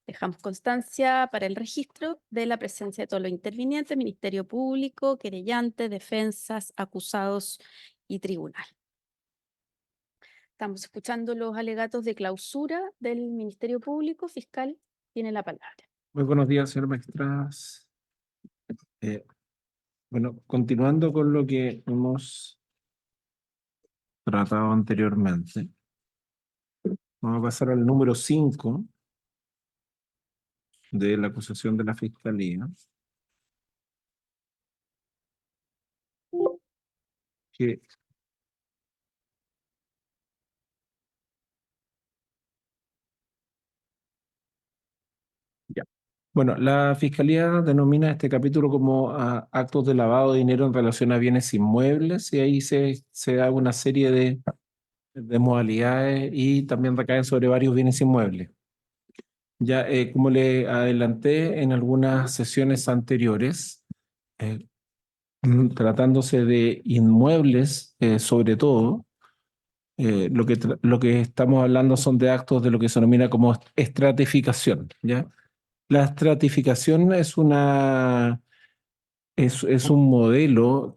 Dejamos constancia para el registro de la presencia de todos los intervinientes, Ministerio Público, querellante, defensas, acusados y tribunal. Estamos escuchando los alegatos de clausura del Ministerio Público. Fiscal, tiene la palabra. Muy buenos días, señor Maestras. Bueno, continuando con lo que hemos tratado anteriormente, vamos a pasar al número 5 de la acusación de la Fiscalía, que ya. Bueno, la Fiscalía denomina este capítulo como actos de lavado de dinero en relación a bienes inmuebles, y ahí se da una serie de modalidades y también recaen sobre varios bienes inmuebles. Ya, como le adelanté en algunas sesiones anteriores, tratándose de inmuebles, sobre todo, lo que estamos hablando son de actos de lo que se denomina como estratificación, ¿ya? La estratificación es un modelo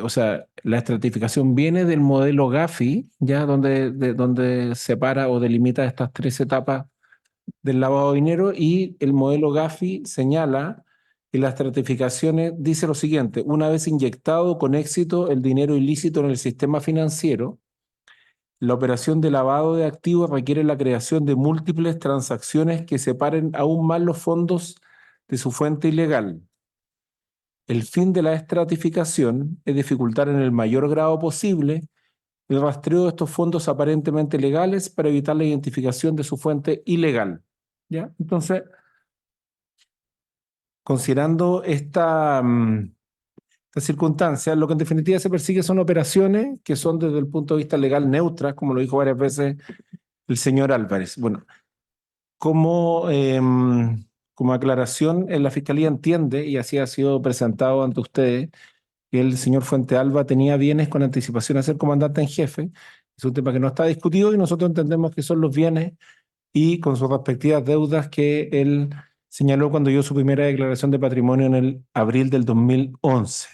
o sea, la estratificación viene del modelo Gafi, ¿ya? Donde separa o delimita estas tres etapas del lavado de dinero, y el modelo Gafi señala que las estratificaciones dice lo siguiente: una vez inyectado con éxito el dinero ilícito en el sistema financiero, la operación de lavado de activos requiere la creación de múltiples transacciones que separen aún más los fondos de su fuente ilegal. El fin de la estratificación es dificultar en el mayor grado posible el rastreo de estos fondos aparentemente legales para evitar la identificación de su fuente ilegal. ¿Ya? Entonces, considerando esta circunstancia, lo que en definitiva se persigue son operaciones que son desde el punto de vista legal neutras, como lo dijo varias veces el señor Álvarez. Bueno, como, como aclaración, la Fiscalía entiende, y así ha sido presentado ante ustedes, que el señor Fuentealba tenía bienes con anticipación a ser comandante en jefe. Es un tema que no está discutido y nosotros entendemos que son los bienes y con sus respectivas deudas que él señaló cuando dio su primera declaración de patrimonio en el abril del 2011.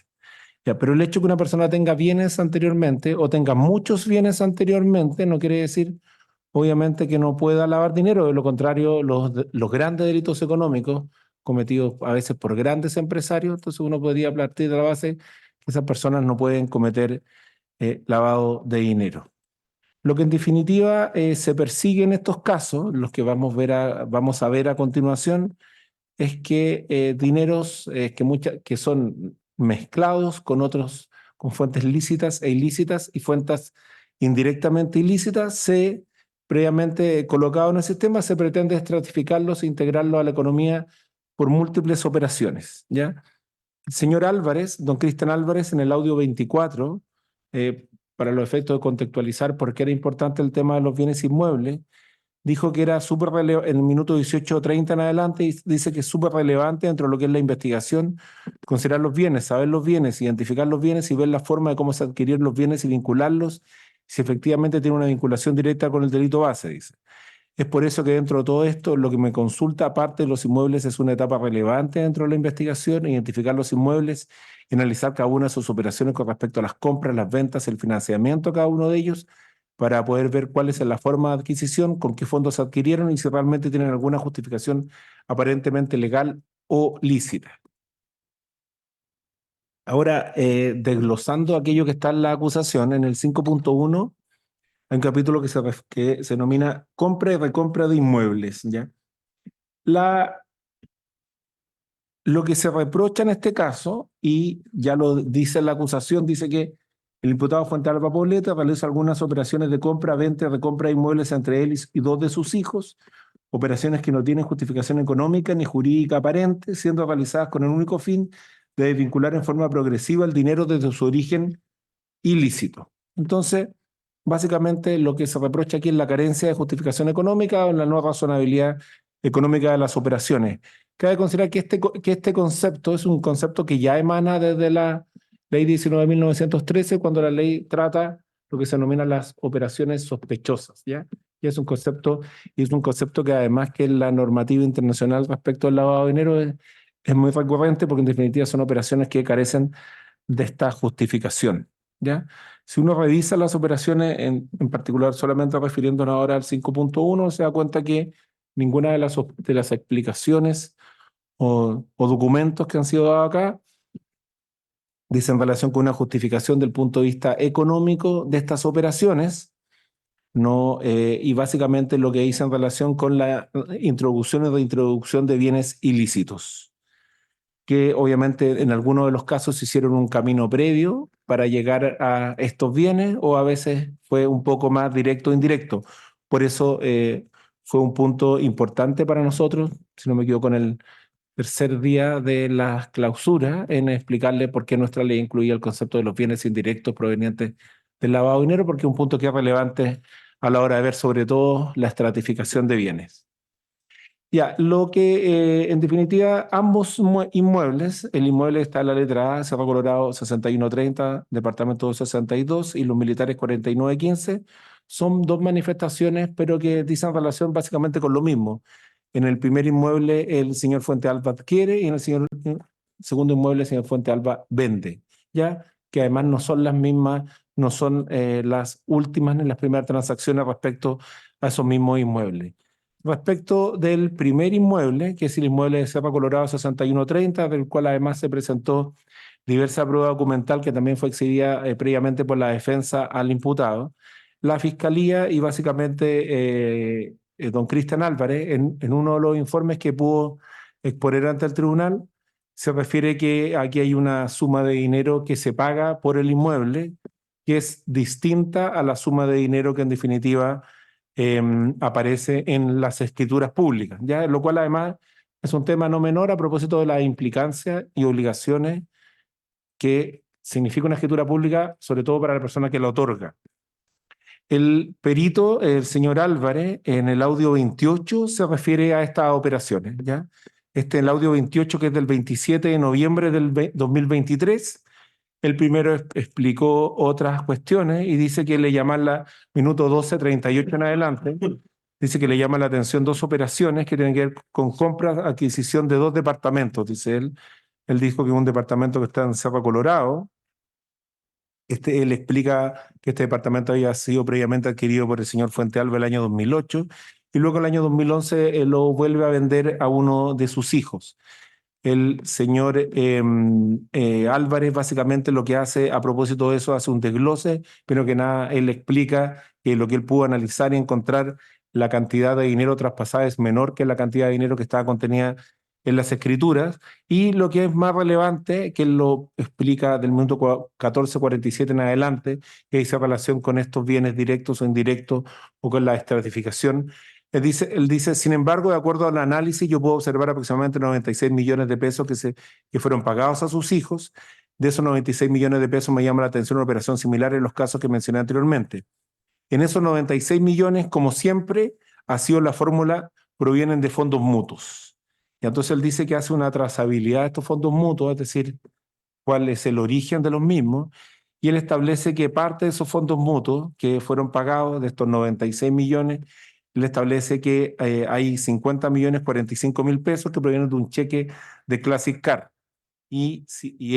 Ya, pero el hecho de que una persona tenga bienes anteriormente o tenga muchos bienes anteriormente no quiere decir, obviamente, que no pueda lavar dinero. De lo contrario, los grandes delitos económicos cometidos a veces por grandes empresarios, entonces uno podría partir de la base que esas personas no pueden cometer lavado de dinero. Lo que en definitiva se persigue en estos casos, los que vamos a ver a continuación, es que dineros que son mezclados con otros, con fuentes lícitas e ilícitas y fuentes indirectamente ilícitas, previamente colocados en el sistema, se pretende estratificarlos e integrarlos a la economía por múltiples operaciones, ¿ya? El señor Álvarez, don Cristian Álvarez, en el audio 24, para los efectos de contextualizar por qué era importante el tema de los bienes inmuebles, dijo que era súper relevante, en el minuto 18:30 en adelante, y dice que es súper relevante dentro de lo que es la investigación, considerar los bienes, saber los bienes, identificar los bienes y ver la forma de cómo se adquirieron los bienes y vincularlos, si efectivamente tiene una vinculación directa con el delito base, dice. Es por eso que dentro de todo esto, lo que me consulta, aparte de los inmuebles, es una etapa relevante dentro de la investigación: identificar los inmuebles y analizar cada una de sus operaciones con respecto a las compras, las ventas, el financiamiento de cada uno de ellos, para poder ver cuál es la forma de adquisición, con qué fondos se adquirieron y si realmente tienen alguna justificación aparentemente legal o lícita. Ahora, desglosando aquello que está en la acusación, en el 5.1 hay un capítulo que se denomina compra y recompra de inmuebles, ¿ya? Lo que se reprocha en este caso, y ya lo dice la acusación, dice que el imputado Fuentealba Poblete realiza algunas operaciones de compra, venta y recompra de inmuebles entre él y dos de sus hijos, operaciones que no tienen justificación económica ni jurídica aparente, siendo realizadas con el único fin de desvincular en forma progresiva el dinero desde su origen ilícito. Entonces, básicamente lo que se reprocha aquí es la carencia de justificación económica o la no razonabilidad económica de las operaciones. Cabe considerar que este concepto es un concepto que ya emana desde la Ley 19.913, cuando la ley trata lo que se denomina las operaciones sospechosas, ¿ya? Y es un concepto que además que la normativa internacional respecto al lavado de dinero es muy recurrente porque en definitiva son operaciones que carecen de esta justificación, ¿ya? Si uno revisa las operaciones, en particular solamente refiriéndonos ahora al 5.1, se da cuenta que ninguna de las explicaciones o documentos que han sido dados acá dicen relación con una justificación del punto de vista económico de estas operaciones, no, y básicamente lo que dice en relación con la introducción o reintroducción de bienes ilícitos, que obviamente en algunos de los casos hicieron un camino previo para llegar a estos bienes o a veces fue un poco más directo o indirecto. Por eso fue un punto importante para nosotros, si no me equivoco, en el tercer día de la clausura, en explicarle por qué nuestra ley incluía el concepto de los bienes indirectos provenientes del lavado de dinero, porque es un punto que es relevante a la hora de ver sobre todo la estratificación de bienes. Ya, lo que en definitiva ambos inmuebles, el inmueble está en la letra A, Cerro Colorado 6130, Departamento 62 y los militares 4915, son dos manifestaciones pero que dicen relación básicamente con lo mismo. En el primer inmueble el señor Fuente Alba adquiere y en el segundo inmueble el señor Fuente Alba vende, ya que además no son las mismas, no son las últimas ni las primeras transacciones respecto a esos mismos inmuebles. Respecto del primer inmueble, que es el inmueble de Cerro Colorado 6130, del cual además se presentó diversa prueba documental que también fue exhibida previamente por la defensa al imputado, la Fiscalía y básicamente don Cristian Álvarez, en uno de los informes que pudo exponer ante el tribunal, se refiere que aquí hay una suma de dinero que se paga por el inmueble, que es distinta a la suma de dinero que en definitiva aparece en las escrituras públicas, ¿ya? Lo cual además es un tema no menor a propósito de las implicancias y obligaciones que significa una escritura pública, sobre todo para la persona que la otorga. El perito, el señor Álvarez, en el audio 28 se refiere a estas operaciones, ¿ya? El audio 28, que es del 27 de noviembre del 2023, el primero explicó otras cuestiones y dice que le llaman la minuto 12:38 en adelante, dice que le llama la atención dos operaciones que tienen que ver con compras, adquisición de dos departamentos, dice él. Él dijo que un departamento que está en Cerro Colorado, él explica que este departamento había sido previamente adquirido por el señor Fuente Alba el año 2008 y luego el año 2011 lo vuelve a vender a uno de sus hijos. El señor Álvarez básicamente lo que hace a propósito de eso, hace un desglose, pero que nada, él explica que lo que él pudo analizar y encontrar la cantidad de dinero traspasada es menor que la cantidad de dinero que estaba contenida en las escrituras, y lo que es más relevante, que él lo explica del minuto 14:47 en adelante, que dice relación con estos bienes directos o indirectos o con la estratificación. Él dice, sin embargo, de acuerdo al análisis, yo puedo observar aproximadamente 96 millones de pesos que fueron pagados a sus hijos. De esos 96 millones de pesos me llama la atención una operación similar en los casos que mencioné anteriormente. En esos 96 millones, como siempre, ha sido la fórmula, provienen de fondos mutuos. Y entonces él dice que hace una trazabilidad de estos fondos mutuos, es decir, cuál es el origen de los mismos, y él establece que parte de esos fondos mutuos que fueron pagados, de estos 96 millones, él establece que hay 50.045.000 pesos que provienen de un cheque de Classic Car. Y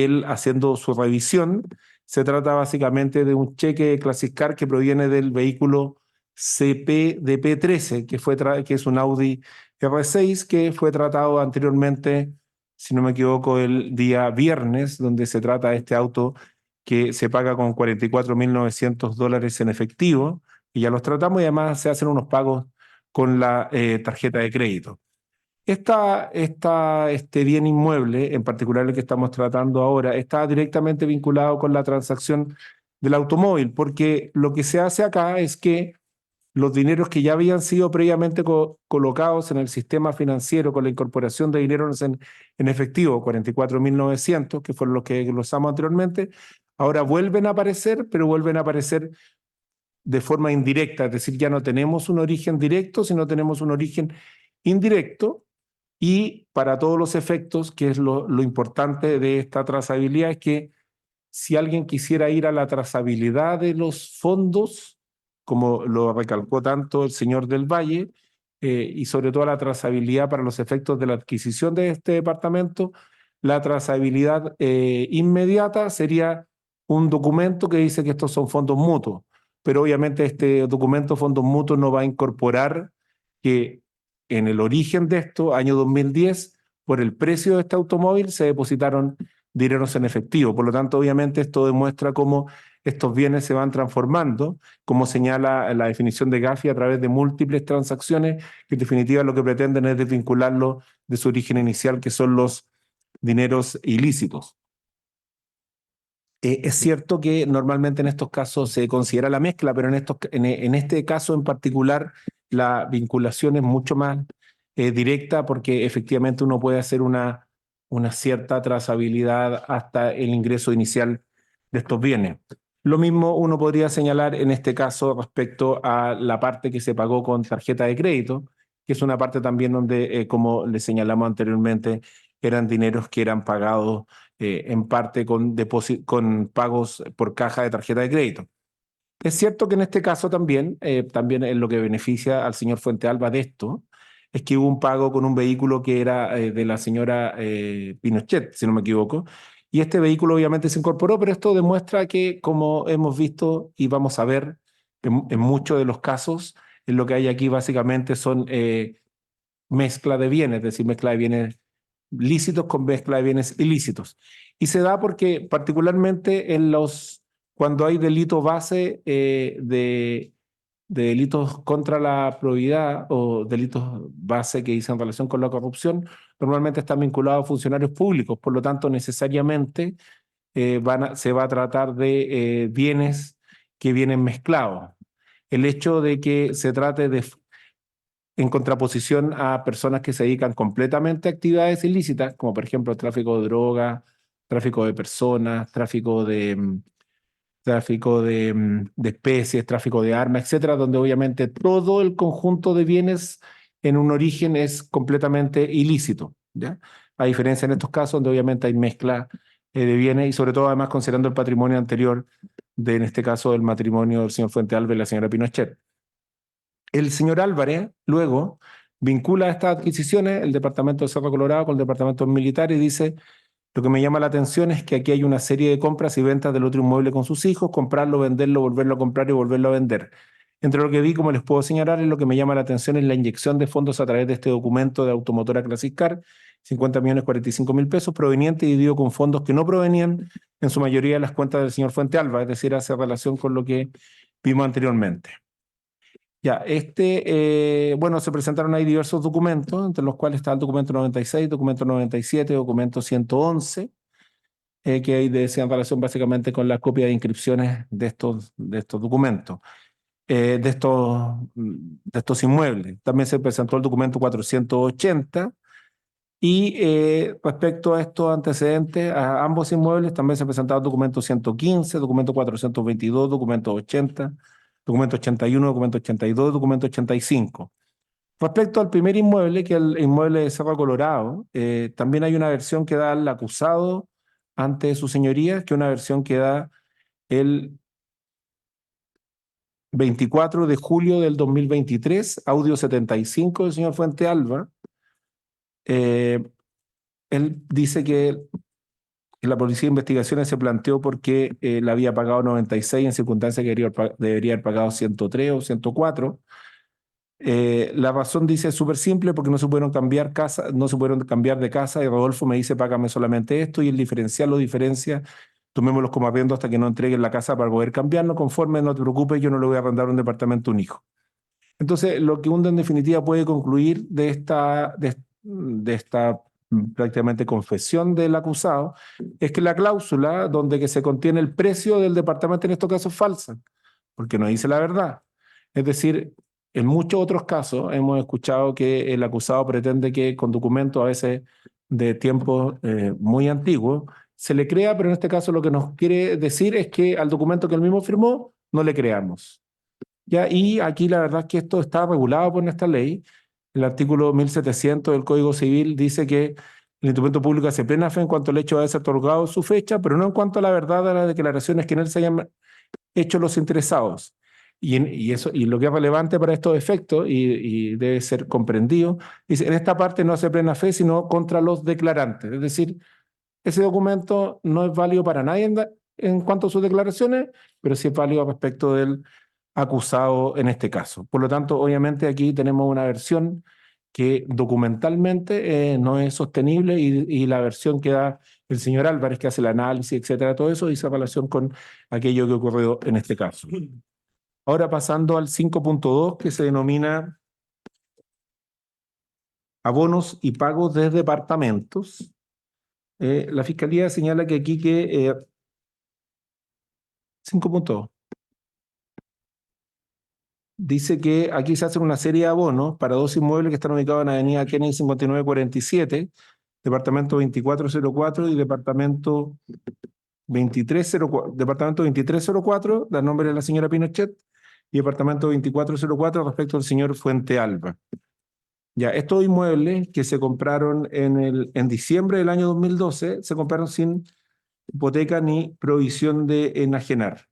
él, haciendo su revisión, se trata básicamente de un cheque de Classic Car que proviene del vehículo CPDP-13, que es un Audi R6, que fue tratado anteriormente, si no me equivoco, el día viernes, donde se trata de este auto que se paga con $44.900 en efectivo, y ya los tratamos y además se hacen unos pagos con la tarjeta de crédito. Este bien inmueble, en particular el que estamos tratando ahora, está directamente vinculado con la transacción del automóvil, porque lo que se hace acá es que los dineros que ya habían sido previamente colocados en el sistema financiero con la incorporación de dinero en efectivo, 44.900, que fueron los que glosamos anteriormente, ahora vuelven a aparecer, pero vuelven a aparecer de forma indirecta, es decir, ya no tenemos un origen directo, sino tenemos un origen indirecto. Y para todos los efectos, que es lo importante de esta trazabilidad, es que si alguien quisiera ir a la trazabilidad de los fondos, como lo recalcó tanto el señor del Valle, y sobre todo la trazabilidad para los efectos de la adquisición de este departamento. La trazabilidad inmediata sería un documento que dice que estos son fondos mutuos, pero obviamente este documento fondos mutuos no va a incorporar que en el origen de esto, año 2010, por el precio de este automóvil se depositaron dineros en efectivo. Por lo tanto, obviamente esto demuestra cómo estos bienes se van transformando, como señala la definición de Gafi, a través de múltiples transacciones, que en definitiva lo que pretenden es desvincularlo de su origen inicial, que son los dineros ilícitos. Es cierto que normalmente en estos casos se considera la mezcla, pero en este caso en particular la vinculación es mucho más directa, porque efectivamente uno puede hacer una cierta trazabilidad hasta el ingreso inicial de estos bienes. Lo mismo uno podría señalar en este caso respecto a la parte que se pagó con tarjeta de crédito, que es una parte también donde, como le señalamos anteriormente, eran dineros que eran pagados en parte con pagos por caja de tarjeta de crédito. Es cierto que en este caso también es lo que beneficia al señor Fuentealba de esto, es que hubo un pago con un vehículo que era de la señora Pinochet, si no me equivoco, y este vehículo obviamente se incorporó, pero esto demuestra que, como hemos visto y vamos a ver en muchos de los casos, en lo que hay aquí básicamente son mezcla de bienes, es decir, mezcla de bienes lícitos con mezcla de bienes ilícitos. Y se da porque particularmente cuando hay delito base de delitos contra la probidad o delitos base que dicen relación con la corrupción, normalmente están vinculados a funcionarios públicos, por lo tanto necesariamente se va a tratar de bienes que vienen mezclados. El hecho de que se trate de en contraposición a personas que se dedican completamente a actividades ilícitas, como por ejemplo tráfico de drogas, tráfico de personas, tráfico de especies, tráfico de armas, etcétera, donde obviamente todo el conjunto de bienes en un origen es completamente ilícito, ¿ya? A diferencia en estos casos donde obviamente hay mezcla de bienes y sobre todo además considerando el patrimonio anterior en este caso del matrimonio del señor Fuentealba y la señora Pinochet. El señor Álvarez luego vincula estas adquisiciones, el departamento de Cerro Colorado, con el departamento militar y dice: lo que me llama la atención es que aquí hay una serie de compras y ventas del otro inmueble con sus hijos, comprarlo, venderlo, volverlo a comprar y volverlo a vender. Entre lo que vi, como les puedo señalar, lo que me llama la atención es la inyección de fondos a través de este documento de Automotora Classic Car, 50.045.000 pesos, proveniente y dividido con fondos que no provenían en su mayoría de las cuentas del señor Fuentealba, es decir, hace relación con lo que vimos anteriormente. Ya, bueno, se presentaron ahí diversos documentos, entre los cuales está el documento 96, documento 97, documento 111, que ahí decían relación básicamente con la copia de inscripciones de estos documentos, de estos inmuebles. También se presentó el documento 480, y respecto a estos antecedentes, a ambos inmuebles, también se presentaron el documento 115, documento 422, documento 80, documento 81, documento 82, documento 85. Respecto al primer inmueble, que es el inmueble de Cerro Colorado, también hay una versión que da el acusado ante su señoría, que es una versión que da el 24 de julio del 2023, audio 75 del señor Fuentealba. Él dice que la Policía de Investigaciones se planteó porque le había pagado 96 en circunstancias que debería haber pagado 103 o 104. La razón dice es súper simple, porque no se pudieron cambiar de casa, y Rodolfo me dice: págame solamente esto, y el diferencial lo diferencia, tomémoslos como arriendo hasta que no entreguen la casa para poder cambiarlo. Conforme, no te preocupes, yo no le voy a arrendar un departamento a un hijo. Entonces, lo que uno en definitiva puede concluir de esta prácticamente confesión del acusado es que la cláusula donde que se contiene el precio del departamento en estos casos es falsa, porque no dice la verdad. Es decir, en muchos otros casos hemos escuchado que el acusado pretende que con documentos a veces de tiempos muy antiguos se le crea, pero en este caso lo que nos quiere decir es que al documento que él mismo firmó no le creamos. ¿Ya? Y aquí la verdad es que esto está regulado por nuestra ley. El artículo 1700 del Código Civil dice que el instrumento público hace plena fe en cuanto al hecho de haberse otorgado su fecha, pero no en cuanto a la verdad de las declaraciones que en él se hayan hecho los interesados. Y lo que es relevante para estos efectos, y debe ser comprendido, dice, en esta parte no hace plena fe, sino contra los declarantes. Es decir, ese documento no es válido para nadie en cuanto a sus declaraciones, pero sí es válido respecto del acusado en este caso. Por lo tanto, obviamente aquí tenemos una versión que documentalmente no es sostenible, y la versión que da el señor Álvarez, que hace el análisis, etcétera, todo eso dice relación con aquello que ocurrió en este caso. Ahora pasando al 5.2, que se denomina abonos y pagos de departamentos. La Fiscalía señala que aquí 5.2 dice que aquí se hacen una serie de abonos para dos inmuebles que están ubicados en Avenida Kennedy 5947, departamento 2404 y departamento 2304, departamento 2304, da nombre de la señora Pinochet, y departamento 2404 respecto al señor Fuente Alba. Ya, estos inmuebles que se compraron en diciembre del año 2012, se compraron sin hipoteca ni provisión de enajenar.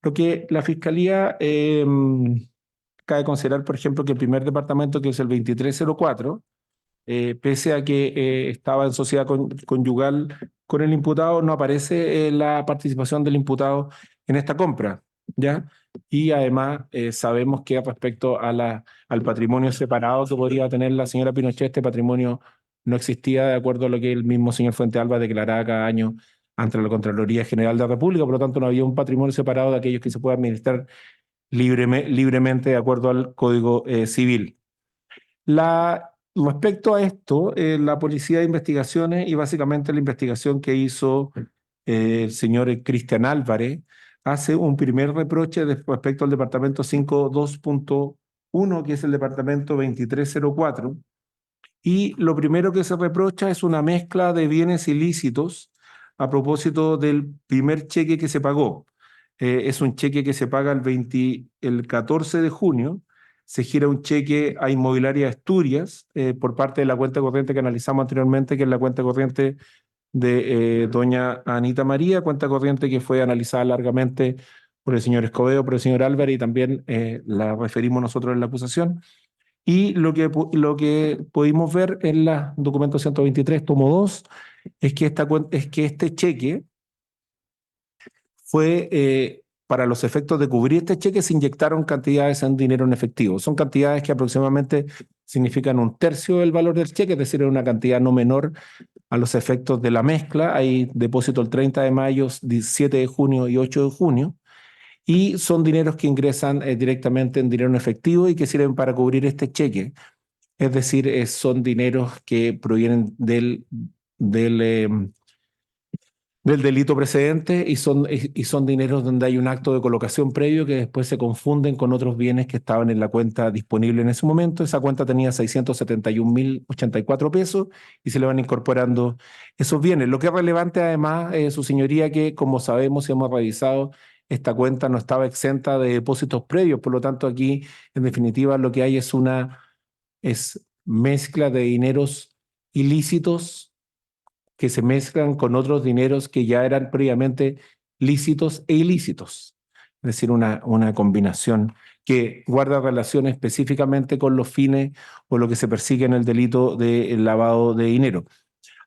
Lo que la Fiscalía cabe considerar, por ejemplo, que el primer departamento, que es el 2304, pese a que estaba en sociedad conyugal con el imputado, no aparece la participación del imputado en esta compra, ¿ya? Y además sabemos que respecto a al patrimonio separado que podría tener la señora Pinochet, este patrimonio no existía de acuerdo a lo que el mismo señor Fuente Alba declaraba cada año ante la Contraloría General de la República. Por lo tanto, no había un patrimonio separado de aquellos que se puede administrar libremente de acuerdo al Código Civil. Respecto a esto, la Policía de Investigaciones, y básicamente la investigación que hizo el señor Cristian Álvarez, hace un primer reproche respecto al departamento 52.1, que es el departamento 2304, y lo primero que se reprocha es una mezcla de bienes ilícitos a propósito del primer cheque que se pagó. Es un cheque que se paga el 14 de junio, se gira un cheque a Inmobiliaria Asturias por parte de la cuenta corriente que analizamos anteriormente, que es la cuenta corriente de doña Anita María, cuenta corriente que fue analizada largamente por el señor Escobedo, por el señor Álvarez, y también la referimos nosotros en la acusación. Y lo que pudimos ver en la documento 123, tomo 2, es que este cheque fue, para los efectos de cubrir este cheque, se inyectaron cantidades en dinero en efectivo. Son cantidades que aproximadamente significan un tercio del valor del cheque, es decir, es una cantidad no menor a los efectos de la mezcla. Hay depósito el 30 de mayo, 17 de junio y 8 de junio. Y son dineros que ingresan directamente en dinero en efectivo y que sirven para cubrir este cheque. Es decir, son dineros que provienen del delito precedente, y son dineros donde hay un acto de colocación previo que después se confunden con otros bienes que estaban en la cuenta disponible en ese momento. Esa cuenta tenía 671.084 pesos y se le van incorporando esos bienes. Lo que es relevante además, su señoría, que como sabemos y hemos revisado, esta cuenta no estaba exenta de depósitos previos. Por lo tanto, aquí en definitiva lo que hay es mezcla de dineros ilícitos que se mezclan con otros dineros que ya eran previamente lícitos e ilícitos. Es decir, una combinación que guarda relación específicamente con los fines o lo que se persigue en el delito de lavado de dinero.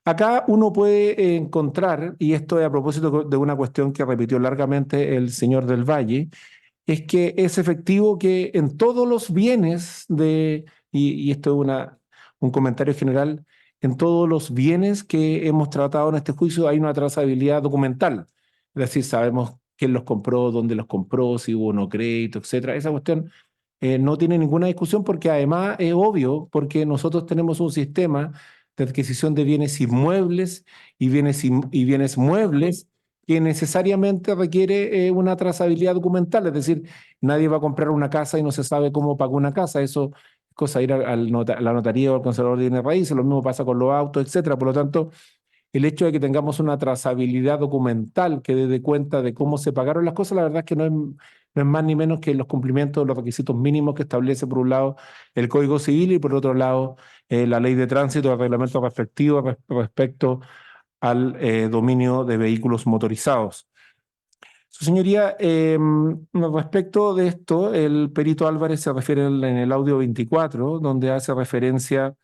Acá uno puede encontrar, y esto es a propósito de una cuestión que repitió largamente el señor del Valle, es que es efectivo que en todos los bienes y esto es un comentario general, en todos los bienes que hemos tratado en este juicio hay una trazabilidad documental. Es decir, sabemos quién los compró, dónde los compró, si hubo no crédito, etcétera. Esa cuestión no tiene ninguna discusión, porque además es obvio, porque nosotros tenemos un sistema de adquisición de bienes inmuebles y bienes muebles que necesariamente requiere una trazabilidad documental. Es decir, nadie va a comprar una casa y no se sabe cómo pagó una casa. Eso es cosa de ir a la notaría o al conservador de bienes raíces. Lo mismo pasa con los autos, etcétera. Por lo tanto, el hecho de que tengamos una trazabilidad documental que dé cuenta de cómo se pagaron las cosas, la verdad es que no es más ni menos que los cumplimientos de los requisitos mínimos que establece, por un lado, el Código Civil, y por otro lado, la Ley de Tránsito, el reglamento respectivo respecto al dominio de vehículos motorizados. Su señoría, respecto de esto, el perito Álvarez se refiere en el audio 24, donde hace referencia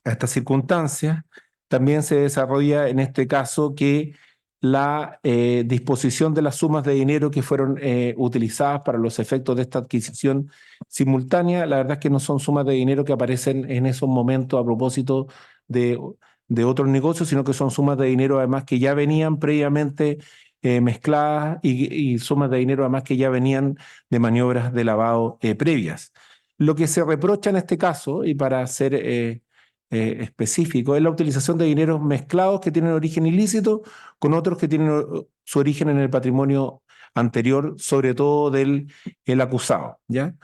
a estas circunstancias. También se desarrolla en este caso que la disposición de las sumas de dinero que fueron utilizadas para los efectos de esta adquisición simultánea, la verdad es que no son sumas de dinero que aparecen en esos momentos a propósito de, de otros negocios, sino que son sumas de dinero además que ya venían previamente mezcladas y sumas de dinero además que ya venían de maniobras de lavado previas. Lo que se reprocha en este caso, y para ser específico, es la utilización de dineros mezclados que tienen origen ilícito con otros que tienen su origen en el patrimonio anterior, sobre todo del el acusado, ¿ya?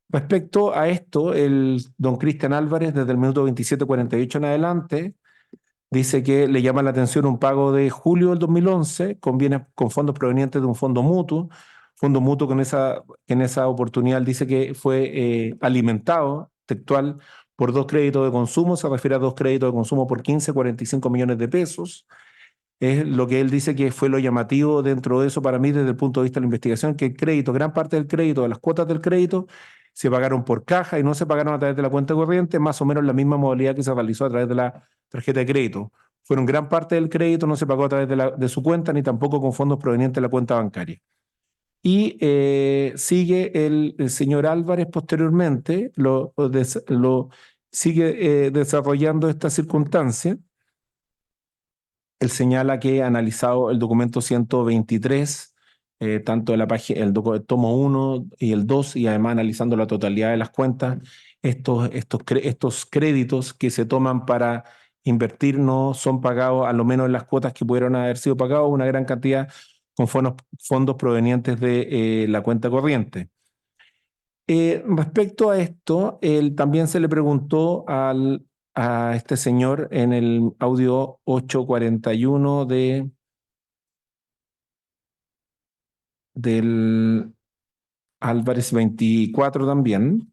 Respecto a esto, el don Cristian Álvarez, desde el minuto 27:48 en adelante, dice que le llama la atención un pago de julio del 2011 con bienes con fondos provenientes de un fondo mutuo que en esa oportunidad dice que fue alimentado textual por dos créditos de consumo, se refiere a dos créditos de consumo por 45 millones de pesos. Es lo que él dice que fue lo llamativo dentro de eso para mí desde el punto de vista de la investigación, que el crédito, gran parte del crédito, de las cuotas del crédito, se pagaron por caja y no se pagaron a través de la cuenta corriente, más o menos la misma modalidad que se realizó a través de la tarjeta de crédito. Fueron gran parte del crédito, no se pagó a través de su cuenta ni tampoco con fondos provenientes de la cuenta bancaria. Y sigue el señor Álvarez posteriormente, lo sigue desarrollando esta circunstancia. Él señala que ha analizado el documento 123, tanto de la página, el tomo 1 y el 2, y además analizando la totalidad de las cuentas, estos créditos que se toman para invertir no son pagados, a lo menos en las cuotas que pudieron haber sido pagados, una gran cantidad con fondos provenientes de la cuenta corriente. Respecto a esto, él también se le preguntó a este señor en el audio 841 del Álvarez 24 también.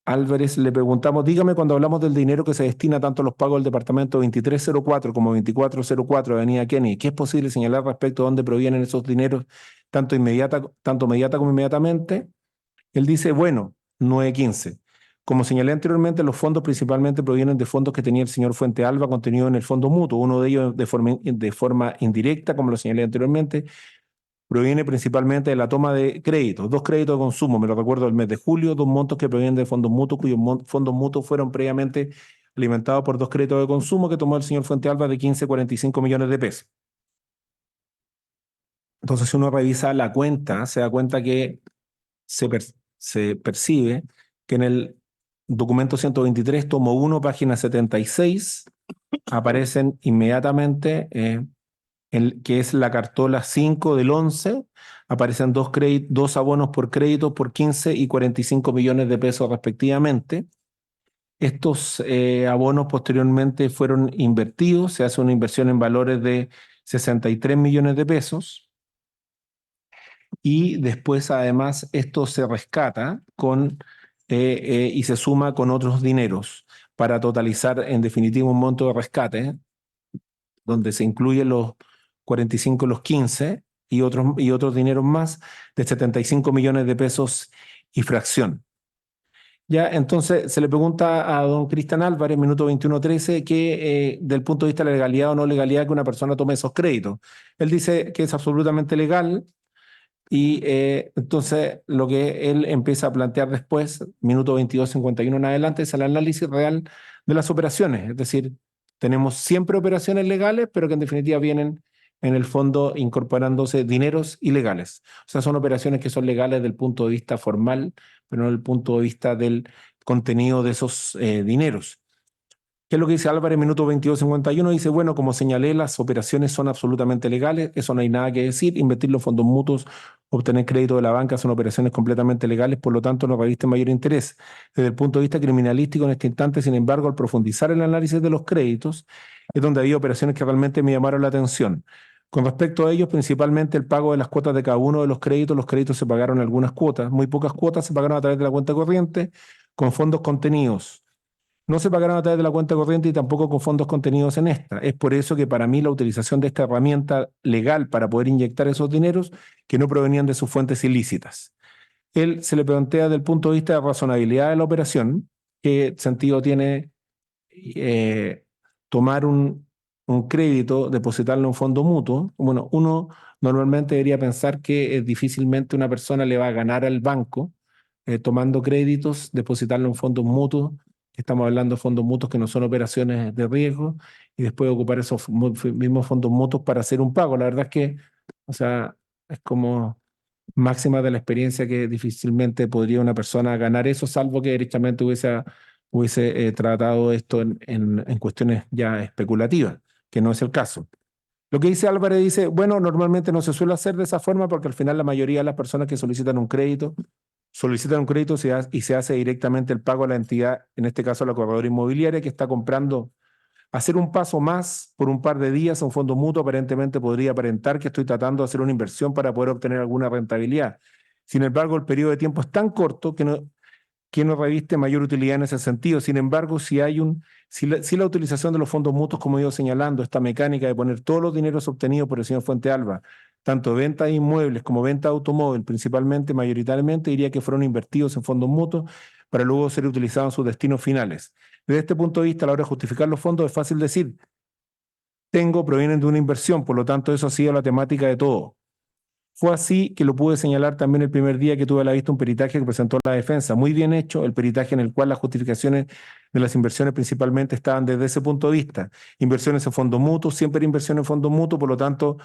Álvarez le preguntamos, dígame cuando hablamos del dinero que se destina tanto a los pagos del departamento 2304 como 2404 de Avenida Kennedy, ¿qué es posible señalar respecto a dónde provienen esos dineros, tanto inmediata como inmediatamente? Él dice, bueno, 915. Como señalé anteriormente, los fondos principalmente provienen de fondos que tenía el señor Fuente Alba contenido en el fondo mutuo. Uno de ellos de forma indirecta, como lo señalé anteriormente, proviene principalmente de la toma de créditos, dos créditos de consumo, me lo recuerdo del mes de julio, dos montos que provienen de fondos mutuos, cuyos fondos mutuos fueron previamente alimentados por dos créditos de consumo que tomó el señor Fuente Alba de 15,45 millones de pesos. Entonces, si uno revisa la cuenta, se da cuenta que se percibe que en el documento 123, tomo 1, página 76, aparecen inmediatamente, que es la cartola 5 del 11, aparecen dos abonos por crédito por 15 y 45 millones de pesos respectivamente. Estos abonos posteriormente fueron invertidos, se hace una inversión en valores de 63 millones de pesos. Y después además esto se rescata y se suma con otros dineros para totalizar en definitiva un monto de rescate donde se incluyen los 45, los 15 y otros dineros más de 75 millones de pesos y fracción. Ya, entonces se le pregunta a don Cristian Álvarez, minuto 21:13, que del punto de vista de la legalidad o no legalidad que una persona tome esos créditos. Él dice que es absolutamente legal. Y entonces lo que él empieza a plantear después, minuto 22:51 en adelante, es el análisis real de las operaciones. Es decir, tenemos siempre operaciones legales, pero que en definitiva vienen en el fondo incorporándose dineros ilegales. O sea, son operaciones que son legales desde el punto de vista formal, pero no desde el punto de vista del contenido de esos dineros. ¿Qué es lo que dice Álvarez, minuto 22:51? Dice, bueno, como señalé, las operaciones son absolutamente legales, eso no hay nada que decir, invertir los fondos mutuos, obtener crédito de la banca son operaciones completamente legales, por lo tanto no revisten mayor interés. Desde el punto de vista criminalístico en este instante, sin embargo, al profundizar el análisis de los créditos, es donde había operaciones que realmente me llamaron la atención. Con respecto a ellos, principalmente el pago de las cuotas de cada uno de los créditos se pagaron algunas cuotas, muy pocas cuotas se pagaron a través de la cuenta corriente, con fondos contenidos no se pagarán a través de la cuenta corriente y tampoco con fondos contenidos en esta. Es por eso que para mí la utilización de esta herramienta legal para poder inyectar esos dineros que no provenían de sus fuentes ilícitas. Él se le plantea desde el punto de vista de razonabilidad de la operación, qué sentido tiene eh, tomar un crédito, depositarlo en un fondo mutuo. Bueno, uno normalmente debería pensar que difícilmente una persona le va a ganar al banco tomando créditos, depositarlo en fondos mutuos. Estamos hablando de fondos mutuos que no son operaciones de riesgo y después ocupar esos mismos fondos mutuos para hacer un pago. La verdad es que, o sea, es como máxima de la experiencia que difícilmente podría una persona ganar eso, salvo que directamente hubiese tratado esto en cuestiones ya especulativas, que no es el caso. Lo que dice Álvarez dice, bueno, normalmente no se suele hacer de esa forma porque al final la mayoría de las personas que solicitan un crédito y se hace directamente el pago a la entidad, en este caso la corredora inmobiliaria que está comprando. Hacer un paso más por un par de días a un fondo mutuo aparentemente podría aparentar que estoy tratando de hacer una inversión para poder obtener alguna rentabilidad. Sin embargo, el periodo de tiempo es tan corto que no reviste mayor utilidad en ese sentido. Sin embargo, si la utilización de los fondos mutuos, como he ido señalando, esta mecánica de poner todos los dineros obtenidos por el señor Fuente Alba, tanto venta de inmuebles como venta de automóvil, principalmente, mayoritariamente, diría que fueron invertidos en fondos mutuos para luego ser utilizados en sus destinos finales. Desde este punto de vista, a la hora de justificar los fondos, es fácil decir, provienen de una inversión, por lo tanto, eso ha sido la temática de todo. Fue así que lo pude señalar también el primer día que tuve a la vista un peritaje que presentó la defensa. Muy bien hecho, el peritaje en el cual las justificaciones de las inversiones principalmente estaban desde ese punto de vista. Inversiones en fondos mutuos, siempre inversión en fondos mutuos, por lo tanto,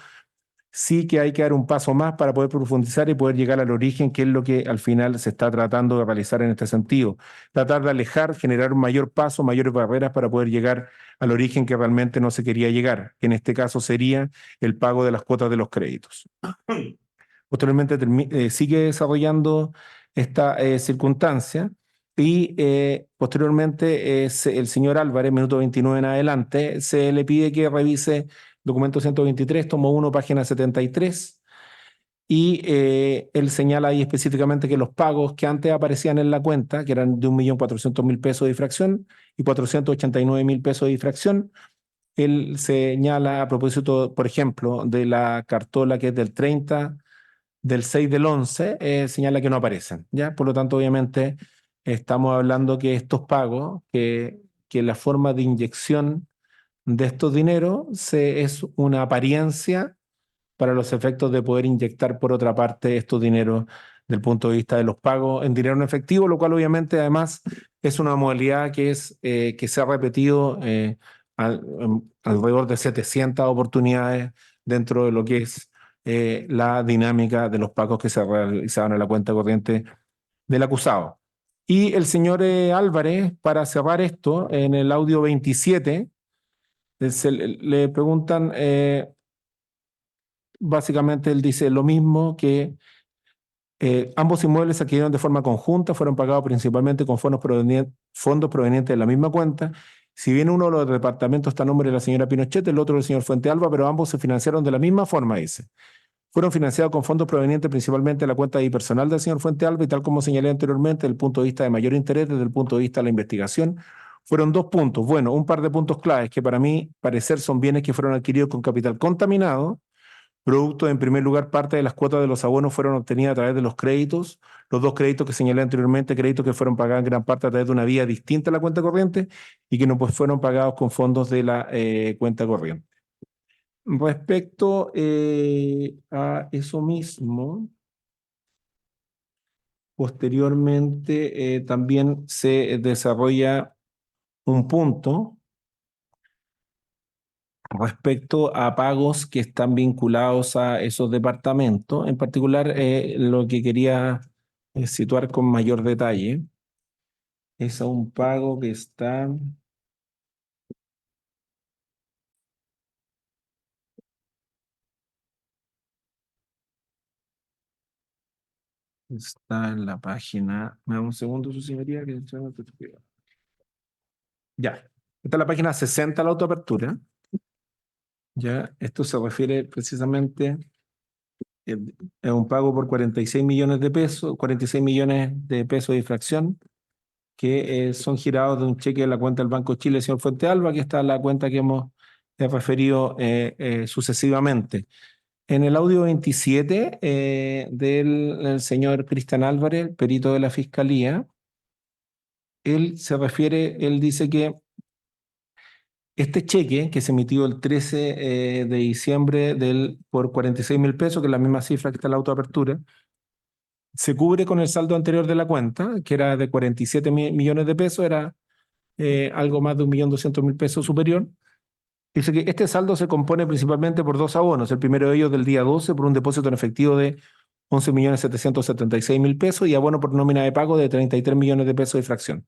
sí que hay que dar un paso más para poder profundizar y poder llegar al origen, que es lo que al final se está tratando de realizar en este sentido. Tratar de alejar, generar un mayor paso, mayores barreras para poder llegar al origen que realmente no se quería llegar, que en este caso sería el pago de las cuotas de los créditos. Posteriormente sigue desarrollando esta circunstancia y posteriormente el señor Álvarez, minuto 29 en adelante, se le pide que revise documento 123, tomo 1, página 73, y él señala ahí específicamente que los pagos que antes aparecían en la cuenta, que eran de 1.400.000 pesos de difracción y 489.000 pesos de difracción, él señala a propósito, por ejemplo, de la cartola que es del 30 del 6 del 11, señala que no aparecen, ¿ya? Por lo tanto, obviamente, estamos hablando que estos pagos, que la forma de inyección de estos dineros es una apariencia para los efectos de poder inyectar, por otra parte, estos dineros del punto de vista de los pagos en dinero en efectivo, lo cual obviamente además es una modalidad que se ha repetido alrededor de 700 oportunidades dentro de lo que es la dinámica de los pagos que se realizaban en la cuenta corriente del acusado. Y el señor Álvarez, para cerrar esto, en el audio 27, le preguntan, básicamente él dice lo mismo, que ambos inmuebles se adquirieron de forma conjunta, fueron pagados principalmente con fondos provenientes de la misma cuenta. Si bien uno de los departamentos está a nombre de la señora Pinochet, el otro del señor Fuente Alba, pero ambos se financiaron de la misma forma, dice. Fueron financiados con fondos provenientes principalmente de la cuenta personal del señor Fuente Alba y tal como señalé anteriormente, desde el punto de vista de mayor interés, desde el punto de vista de la investigación, fueron dos puntos. Bueno, un par de puntos claves que para mí parecer son bienes que fueron adquiridos con capital contaminado. Producto, en primer lugar, parte de las cuotas de los abonos fueron obtenidas a través de los créditos. Los dos créditos que señalé anteriormente, créditos que fueron pagados en gran parte a través de una vía distinta a la cuenta corriente y que no pues, fueron pagados con fondos de la cuenta corriente. Respecto a eso mismo, posteriormente también se desarrolla un punto respecto a pagos que están vinculados a esos departamentos. En particular, lo que quería situar con mayor detalle es a un pago que está en la página. Me da un segundo, su señoría. Ya, está en la página 60 de la autoapertura. Ya, esto se refiere precisamente a un pago por 46 millones de pesos, 46 millones de pesos de infracción que son girados de un cheque de la cuenta del Banco de Chile del señor Fuente Alba, que está la cuenta que hemos referido sucesivamente. En el audio 27 del señor Cristian Álvarez, perito de la Fiscalía, él dice que este cheque que se emitió el 13 de diciembre por 46.000 pesos, que es la misma cifra que está en la autoapertura, se cubre con el saldo anterior de la cuenta, que era de 47 millones de pesos, era algo más de 1.200.000 pesos superior. Dice que este saldo se compone principalmente por dos abonos. El primero de ellos del día 12 por un depósito en efectivo de 11.776.000 pesos y abono por nómina de pago de 33 millones de pesos de fracción.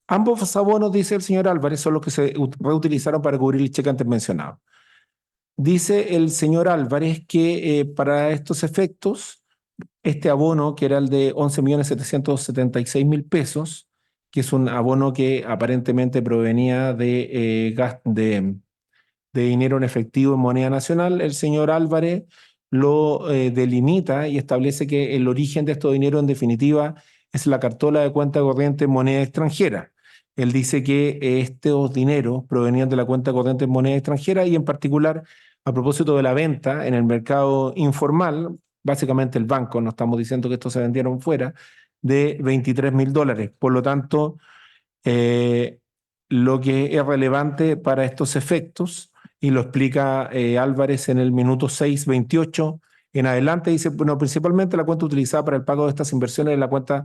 Ambos abonos, dice el señor Álvarez, son los que se reutilizaron para cubrir el cheque antes mencionado. Dice el señor Álvarez que para estos efectos, este abono, que era el de 11.776.000 pesos, que es un abono que aparentemente provenía de dinero en efectivo en moneda nacional, el señor Álvarez lo delimita y establece que el origen de estos dinero en definitiva es la cartola de cuenta corriente en moneda extranjera. Él dice que estos dineros provenían de la cuenta corriente en moneda extranjera y en particular a propósito de la venta en el mercado informal, básicamente el banco, no estamos diciendo que estos se vendieron fuera, de $23.000. Por lo tanto, lo que es relevante para estos efectos, y lo explica Álvarez en el minuto 6:28 en adelante, dice, bueno, principalmente la cuenta utilizada para el pago de estas inversiones es la cuenta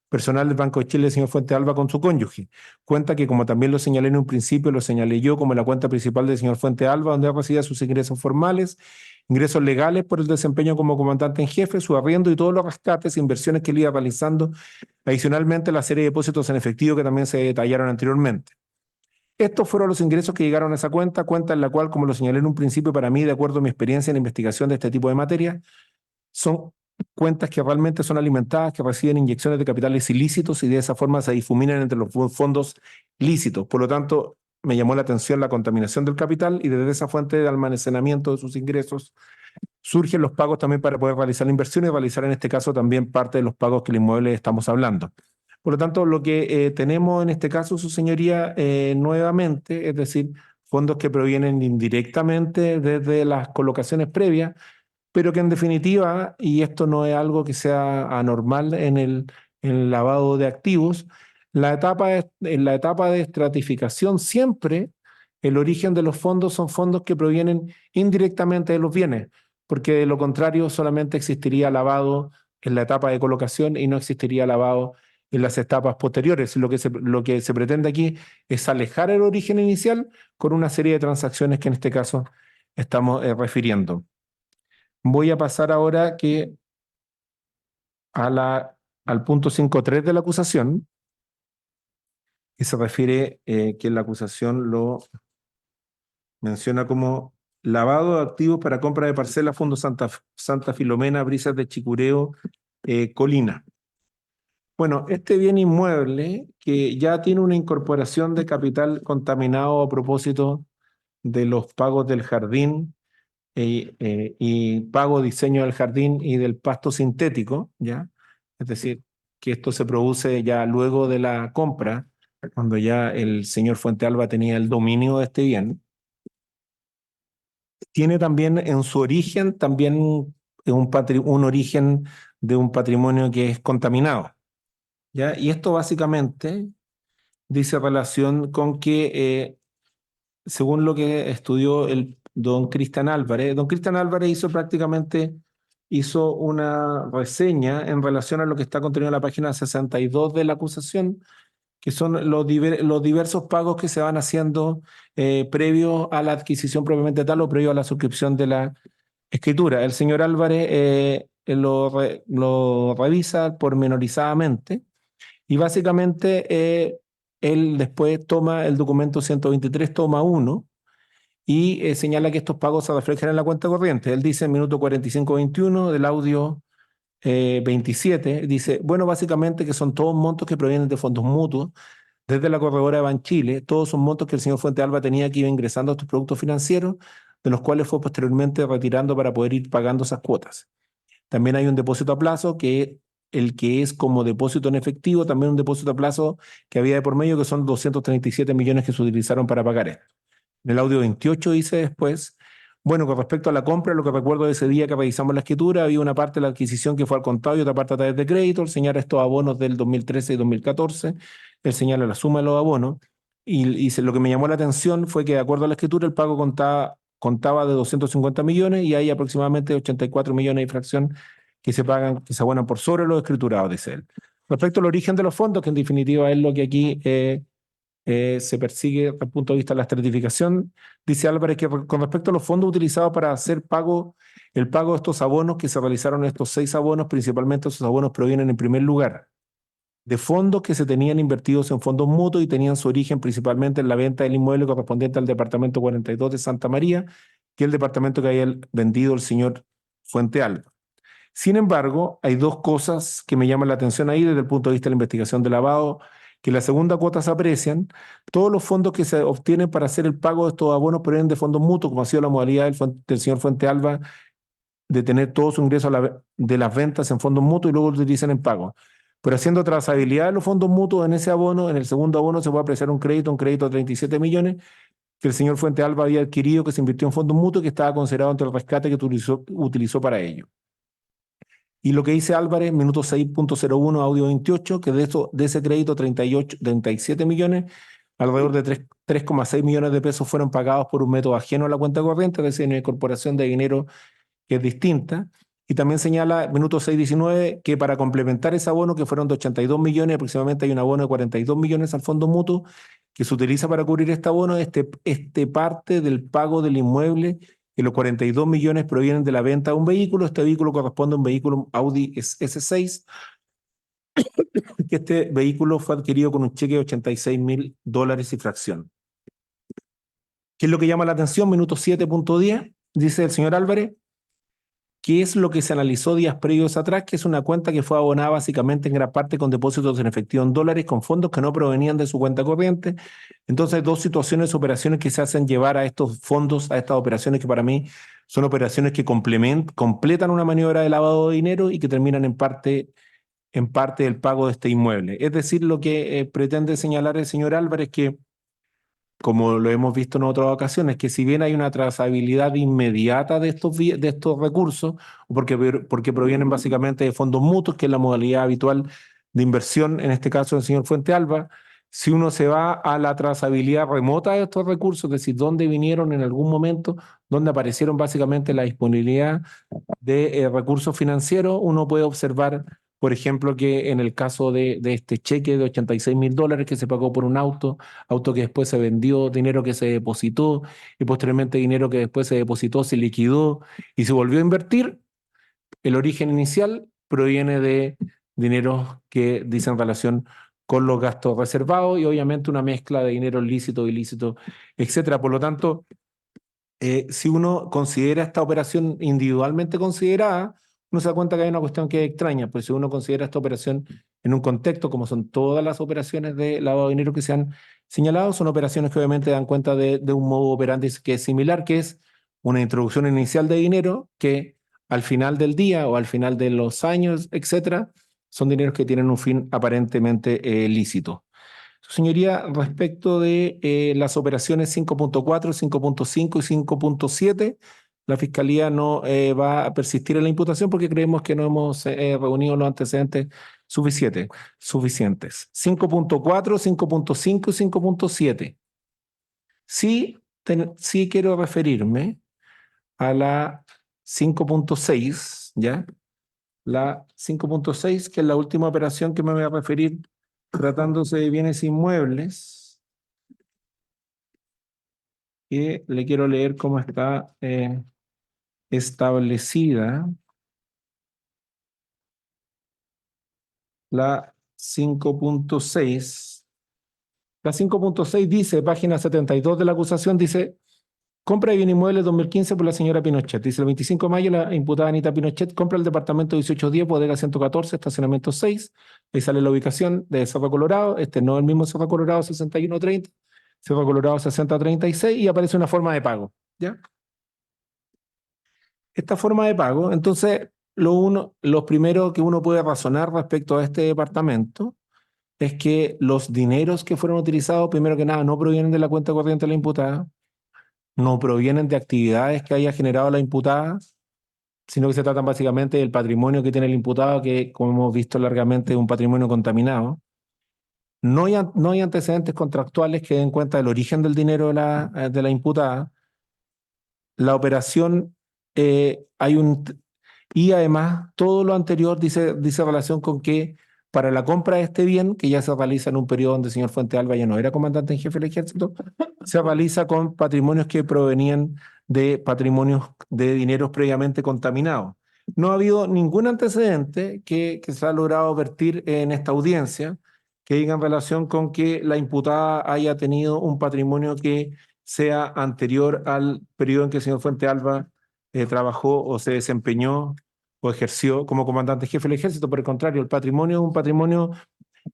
personal del Banco de Chile del señor Fuente Alba con su cónyuge. Cuenta que, como también lo señalé en un principio, lo señalé yo como la cuenta principal del señor Fuente Alba, donde recibía sus ingresos formales, ingresos legales por el desempeño como comandante en jefe, su arriendo y todos los rescates e inversiones que él iba realizando, adicionalmente la serie de depósitos en efectivo que también se detallaron anteriormente. Estos fueron los ingresos que llegaron a esa cuenta en la cual, como lo señalé en un principio, para mí, de acuerdo a mi experiencia en la investigación de este tipo de materia, son cuentas que realmente son alimentadas, que reciben inyecciones de capitales ilícitos y de esa forma se difuminan entre los fondos lícitos. Por lo tanto, me llamó la atención la contaminación del capital y desde esa fuente de almacenamiento de sus ingresos surgen los pagos también para poder realizar la inversión y realizar en este caso también parte de los pagos que el inmueble estamos hablando. Por lo tanto, lo que tenemos en este caso, su señoría, nuevamente, es decir, fondos que provienen indirectamente desde las colocaciones previas, pero que en definitiva, y esto no es algo que sea anormal en el lavado de activos, en la etapa de estratificación siempre el origen de los fondos son fondos que provienen indirectamente de los bienes, porque de lo contrario solamente existiría lavado en la etapa de colocación y no existiría lavado en las etapas posteriores. Lo que se pretende aquí es alejar el origen inicial con una serie de transacciones que en este caso estamos refiriendo. Voy a pasar ahora al punto 5.3 de la acusación, que se refiere que la acusación lo menciona como lavado de activos para compra de parcelas Fondo Santa Filomena, Brisas de Chicureo, Colina. Bueno, este bien inmueble que ya tiene una incorporación de capital contaminado a propósito de los pagos del jardín y pago diseño del jardín y del pasto sintético, ¿ya? Es decir, que esto se produce ya luego de la compra, cuando ya el señor Fuente Alba tenía el dominio de este bien. Tiene también en su origen también un origen de un patrimonio que es contaminado, ¿ya? Y esto básicamente dice relación con que según lo que estudió el don Cristian Álvarez hizo una reseña en relación a lo que está contenido en la página 62 de la acusación, que son los diversos pagos que se van haciendo previo a la adquisición propiamente tal o previo a la suscripción de la escritura. El señor Álvarez lo revisa pormenorizadamente y básicamente él después toma el documento 123, toma 1, y señala que estos pagos se reflejan en la cuenta corriente. Él dice en minuto 45:21 del audio 27, dice, bueno, básicamente que son todos montos que provienen de fondos mutuos, desde la corredora de Banchile, todos son montos que el señor Fuente Alba tenía que ir ingresando a estos productos financieros, de los cuales fue posteriormente retirando para poder ir pagando esas cuotas. También hay un depósito a plazo que el que es como depósito en efectivo, también un depósito a plazo que había de por medio, que son 237 millones que se utilizaron para pagar esto. En el audio 28 dice después, bueno, con respecto a la compra, lo que recuerdo de ese día que revisamos la escritura, había una parte de la adquisición que fue al contado y otra parte a través de crédito. Él señala estos abonos del 2013 y 2014. Él señala la suma de los abonos. Lo que me llamó la atención fue que, de acuerdo a la escritura, el pago contaba de 250 millones y hay aproximadamente 84 millones de fracción que se pagan, que se abonan por sobre los escriturados, dice él. Respecto al origen de los fondos, que en definitiva es lo que aquí se persigue desde el punto de vista de la estratificación, dice Álvarez que con respecto a los fondos utilizados para hacer el pago de estos abonos que se realizaron, estos 6 abonos, principalmente esos abonos provienen en primer lugar de fondos que se tenían invertidos en fondos mutuos y tenían su origen principalmente en la venta del inmueble correspondiente al departamento 42 de Santa María, que es el departamento que había vendido el señor Fuente Alba. Sin embargo, hay 2 cosas que me llaman la atención ahí desde el punto de vista de la investigación de lavado, que en la segunda cuota se aprecian. Todos los fondos que se obtienen para hacer el pago de estos abonos provienen de fondos mutuos, como ha sido la modalidad del señor Fuente Alba, de tener todo su ingreso de las ventas en fondos mutuos y luego lo utilizan en pago. Pero haciendo trazabilidad de los fondos mutuos en ese abono, en el segundo abono se puede apreciar un crédito de 37 millones que el señor Fuente Alba había adquirido, que se invirtió en fondos mutuos y que estaba considerado entre el rescate que utilizó para ello. Y lo que dice Álvarez, minuto 6.01, audio 28, que de ese crédito 37 millones, alrededor de 3,6 millones de pesos fueron pagados por un método ajeno a la cuenta corriente, es decir, una incorporación de dinero que es distinta. Y también señala, minuto 6.19, que para complementar ese abono, que fueron de 82 millones, aproximadamente hay un abono de 42 millones al fondo mutuo, que se utiliza para cubrir este abono, este parte del pago del inmueble, que los 42 millones provienen de la venta de un vehículo. Este vehículo corresponde a un vehículo Audi S6, que este vehículo fue adquirido con un cheque de $86.000 y fracción. ¿Qué es lo que llama la atención? Minuto 7.10, dice el señor Álvarez, ¿qué es lo que se analizó días previos atrás? Que es una cuenta que fue abonada básicamente en gran parte con depósitos en efectivo en dólares, con fondos que no provenían de su cuenta corriente. Entonces, hay 2 situaciones, operaciones que se hacen llevar a estos fondos, a estas operaciones que para mí son operaciones que completan una maniobra de lavado de dinero y que terminan en parte del pago de este inmueble. Es decir, lo que pretende señalar el señor Álvarez, que como lo hemos visto en otras ocasiones, que si bien hay una trazabilidad inmediata de estos recursos, porque provienen básicamente de fondos mutuos, que es la modalidad habitual de inversión, en este caso del señor Fuente Alba, si uno se va a la trazabilidad remota de estos recursos, es decir, dónde vinieron en algún momento, dónde aparecieron básicamente la disponibilidad de recursos financieros, uno puede observar, por ejemplo, que en el caso de este cheque de $86.000 que se pagó por un auto que después se vendió, dinero que se depositó y posteriormente dinero que después se depositó, se liquidó y se volvió a invertir, el origen inicial proviene de dineros que dicen relación con los gastos reservados y obviamente una mezcla de dinero lícito, ilícito, etcétera. Por lo tanto, si uno considera esta operación individualmente considerada, uno se da cuenta que hay una cuestión que es extraña, pues si uno considera esta operación en un contexto, como son todas las operaciones de lavado de dinero que se han señalado, son operaciones que obviamente dan cuenta de un modo operandi que es similar, que es una introducción inicial de dinero que al final del día o al final de los años, etcétera, son dineros que tienen un fin aparentemente lícito. Su señoría, respecto de las operaciones 5.4, 5.5 y 5.7, la Fiscalía no va a persistir en la imputación porque creemos que no hemos reunido los antecedentes suficientes. 5.4, 5.5 y 5.7. Sí quiero referirme a la 5.6, ¿ya? La 5.6, que es la última operación que me voy a referir tratándose de bienes inmuebles, que le quiero leer cómo está establecida la 5.6. La 5.6 dice, página 72 de la acusación, dice, compra de bien inmueble 2015 por la señora Pinochet. Dice, el 25 de mayo la imputada Anita Pinochet compra el departamento 1810, bodega 114, estacionamiento 6. Ahí sale la ubicación de Cerro Colorado. Este no es el mismo Cerro Colorado 6130, Cerro Colorado 6036 y aparece una forma de pago, ¿ya? Esta forma de pago, entonces, lo primero que uno puede razonar respecto a este departamento es que los dineros que fueron utilizados, primero que nada, no provienen de la cuenta corriente de la imputada, no provienen de actividades que haya generado la imputada, sino que se tratan básicamente del patrimonio que tiene el imputado, que, como hemos visto largamente, es un patrimonio contaminado. No hay antecedentes contractuales que den cuenta del origen del dinero de la imputada. La operación, hay un... Y además, todo lo anterior dice relación con que para la compra de este bien, que ya se realiza en un periodo donde el señor Fuentealba ya no era comandante en jefe del ejército, se realiza con patrimonios que provenían de patrimonios de dineros previamente contaminados. No ha habido ningún antecedente que se ha logrado vertir en esta audiencia que diga en relación con que la imputada haya tenido un patrimonio que sea anterior al periodo en que el señor Fuentealba trabajó o se desempeñó o ejerció como comandante jefe del ejército. Por el contrario, el patrimonio es un patrimonio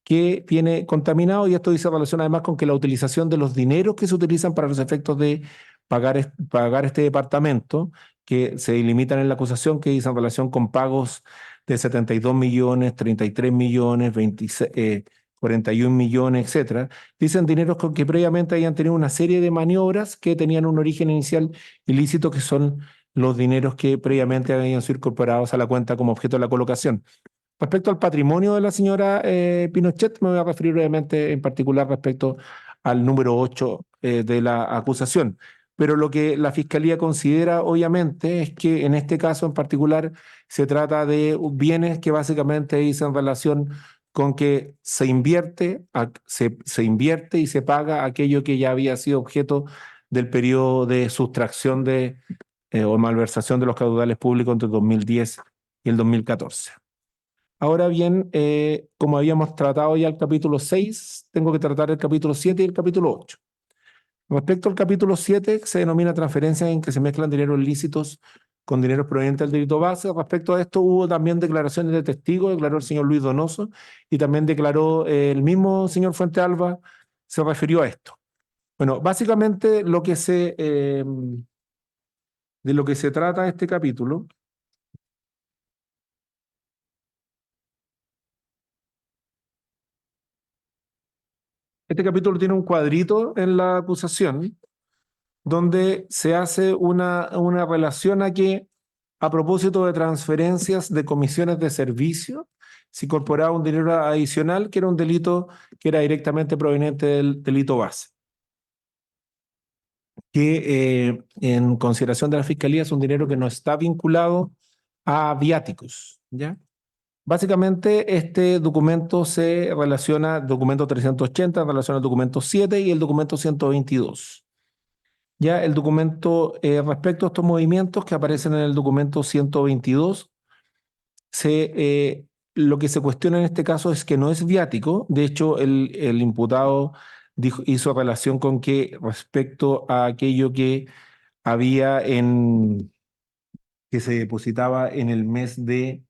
que viene contaminado, y esto dice relación además con que la utilización de los dineros que se utilizan para los efectos de pagar este departamento, que se delimitan en la acusación, que dice en relación con pagos de 72 millones, 33 millones, 26, 41 millones, etcétera, dicen dineros con que previamente hayan tenido una serie de maniobras que tenían un origen inicial ilícito, que son los dineros que previamente habían sido incorporados a la cuenta como objeto de la colocación. Respecto al patrimonio de la señora Pinochet, me voy a referir brevemente en particular respecto al número 8 de la acusación. Pero lo que la Fiscalía considera, obviamente, es que en este caso en particular se trata de bienes que básicamente dicen relación con que se invierte y se paga aquello que ya había sido objeto del periodo de sustracción o malversación de los caudales públicos entre el 2010 y el 2014. Ahora bien, como habíamos tratado ya el capítulo 6, tengo que tratar el capítulo 7 y el capítulo 8. Respecto al capítulo 7, se denomina transferencias en que se mezclan dineros ilícitos con dineros provenientes del delito base. Respecto a esto hubo también declaraciones de testigos, declaró el señor Luis Donoso y también declaró el mismo señor Fuentealba, se refirió a esto. Bueno, básicamente de lo que se trata este capítulo. Este capítulo tiene un cuadrito en la acusación donde se hace una relación a que, a propósito de transferencias de comisiones de servicio, se incorporaba un dinero adicional que era un delito que era directamente proveniente del delito base, que en consideración de la Fiscalía es un dinero que no está vinculado a viáticos, ¿ya? Básicamente, este documento se relaciona, documento 380, en relación al documento 7 y el documento 122. Ya el documento, respecto a estos movimientos que aparecen en el documento 122, lo que se cuestiona en este caso es que no es viático. De hecho, el imputado hizo relación con que respecto a aquello que había que se depositaba en el mes de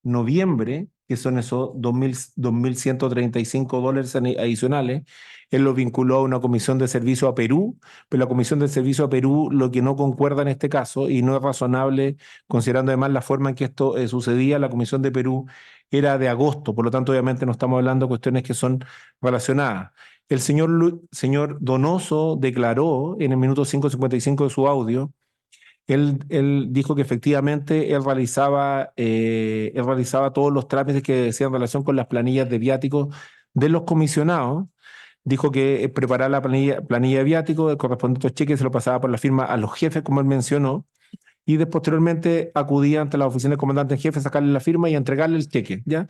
noviembre, que son esos $2.135 adicionales. Él lo vinculó a una comisión de servicio a Perú, pero la comisión de servicio a Perú lo que no concuerda en este caso, y no es razonable, considerando además la forma en que esto sucedía, la comisión de Perú era de agosto, por lo tanto obviamente no estamos hablando de cuestiones que son relacionadas. El señor Donoso declaró en el minuto 5:55 de su audio. Él dijo que efectivamente él realizaba todos los trámites que decían en relación con las planillas de viáticos de los comisionados. Dijo que preparaba la planilla de viáticos, el correspondiente cheque se lo pasaba por la firma a los jefes, como él mencionó, y posteriormente acudía ante la oficina del comandante en jefe a sacarle la firma y a entregarle el cheque, ¿ya?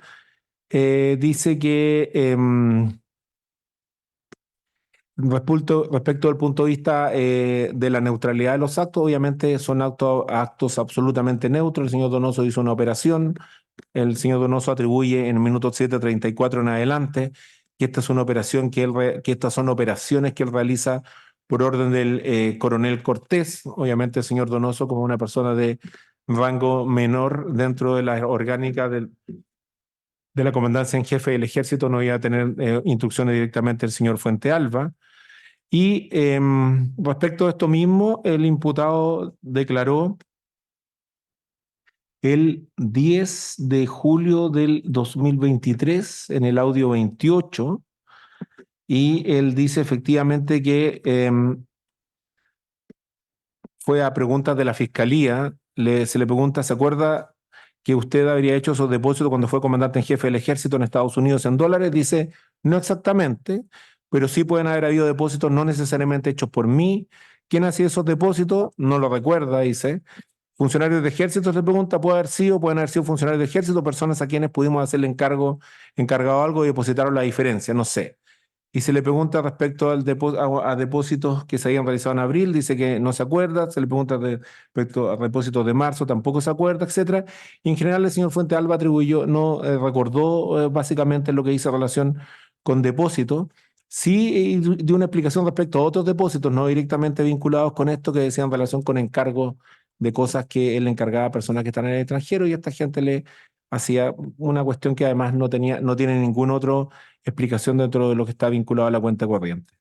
Dice que respecto al punto de vista de la neutralidad de los actos, obviamente son actos absolutamente neutros. El señor Donoso hizo una operación, el señor Donoso atribuye en el minuto 7:34 en adelante que esta es una operación que estas son operaciones que él realiza por orden del coronel Cortés. Obviamente el señor Donoso, como una persona de rango menor dentro de la orgánica de la comandancia en jefe del ejército, no iba a tener instrucciones directamente del señor Fuentealba. Y respecto a esto mismo, el imputado declaró el 10 de julio del 2023 en el audio 28, y él dice efectivamente que fue a preguntas de la fiscalía, se le pregunta, ¿se acuerda que usted habría hecho esos depósitos cuando fue comandante en jefe del ejército en Estados Unidos en dólares? Dice, no exactamente, pero sí pueden haber habido depósitos no necesariamente hechos por mí. ¿Quién hacía esos depósitos? No lo recuerda, dice. Funcionarios de ejército, se pregunta, pueden haber sido funcionarios de ejército, personas a quienes pudimos hacerle encargado algo y depositaron la diferencia, no sé. Y se le pregunta respecto a depósitos que se habían realizado en abril, dice que no se acuerda. Se le pregunta respecto a depósitos de marzo, tampoco se acuerda, etcétera. Y en general el señor Fuente Alba atribuyó, no recordó básicamente lo que hizo en relación con depósitos. Sí, dio una explicación respecto a otros depósitos no directamente vinculados con esto, que decían relación con encargos de cosas que él le encargaba a personas que están en el extranjero, y esta gente le hacía una cuestión que además no tiene ningún otro explicación dentro de lo que está vinculado a la cuenta corriente.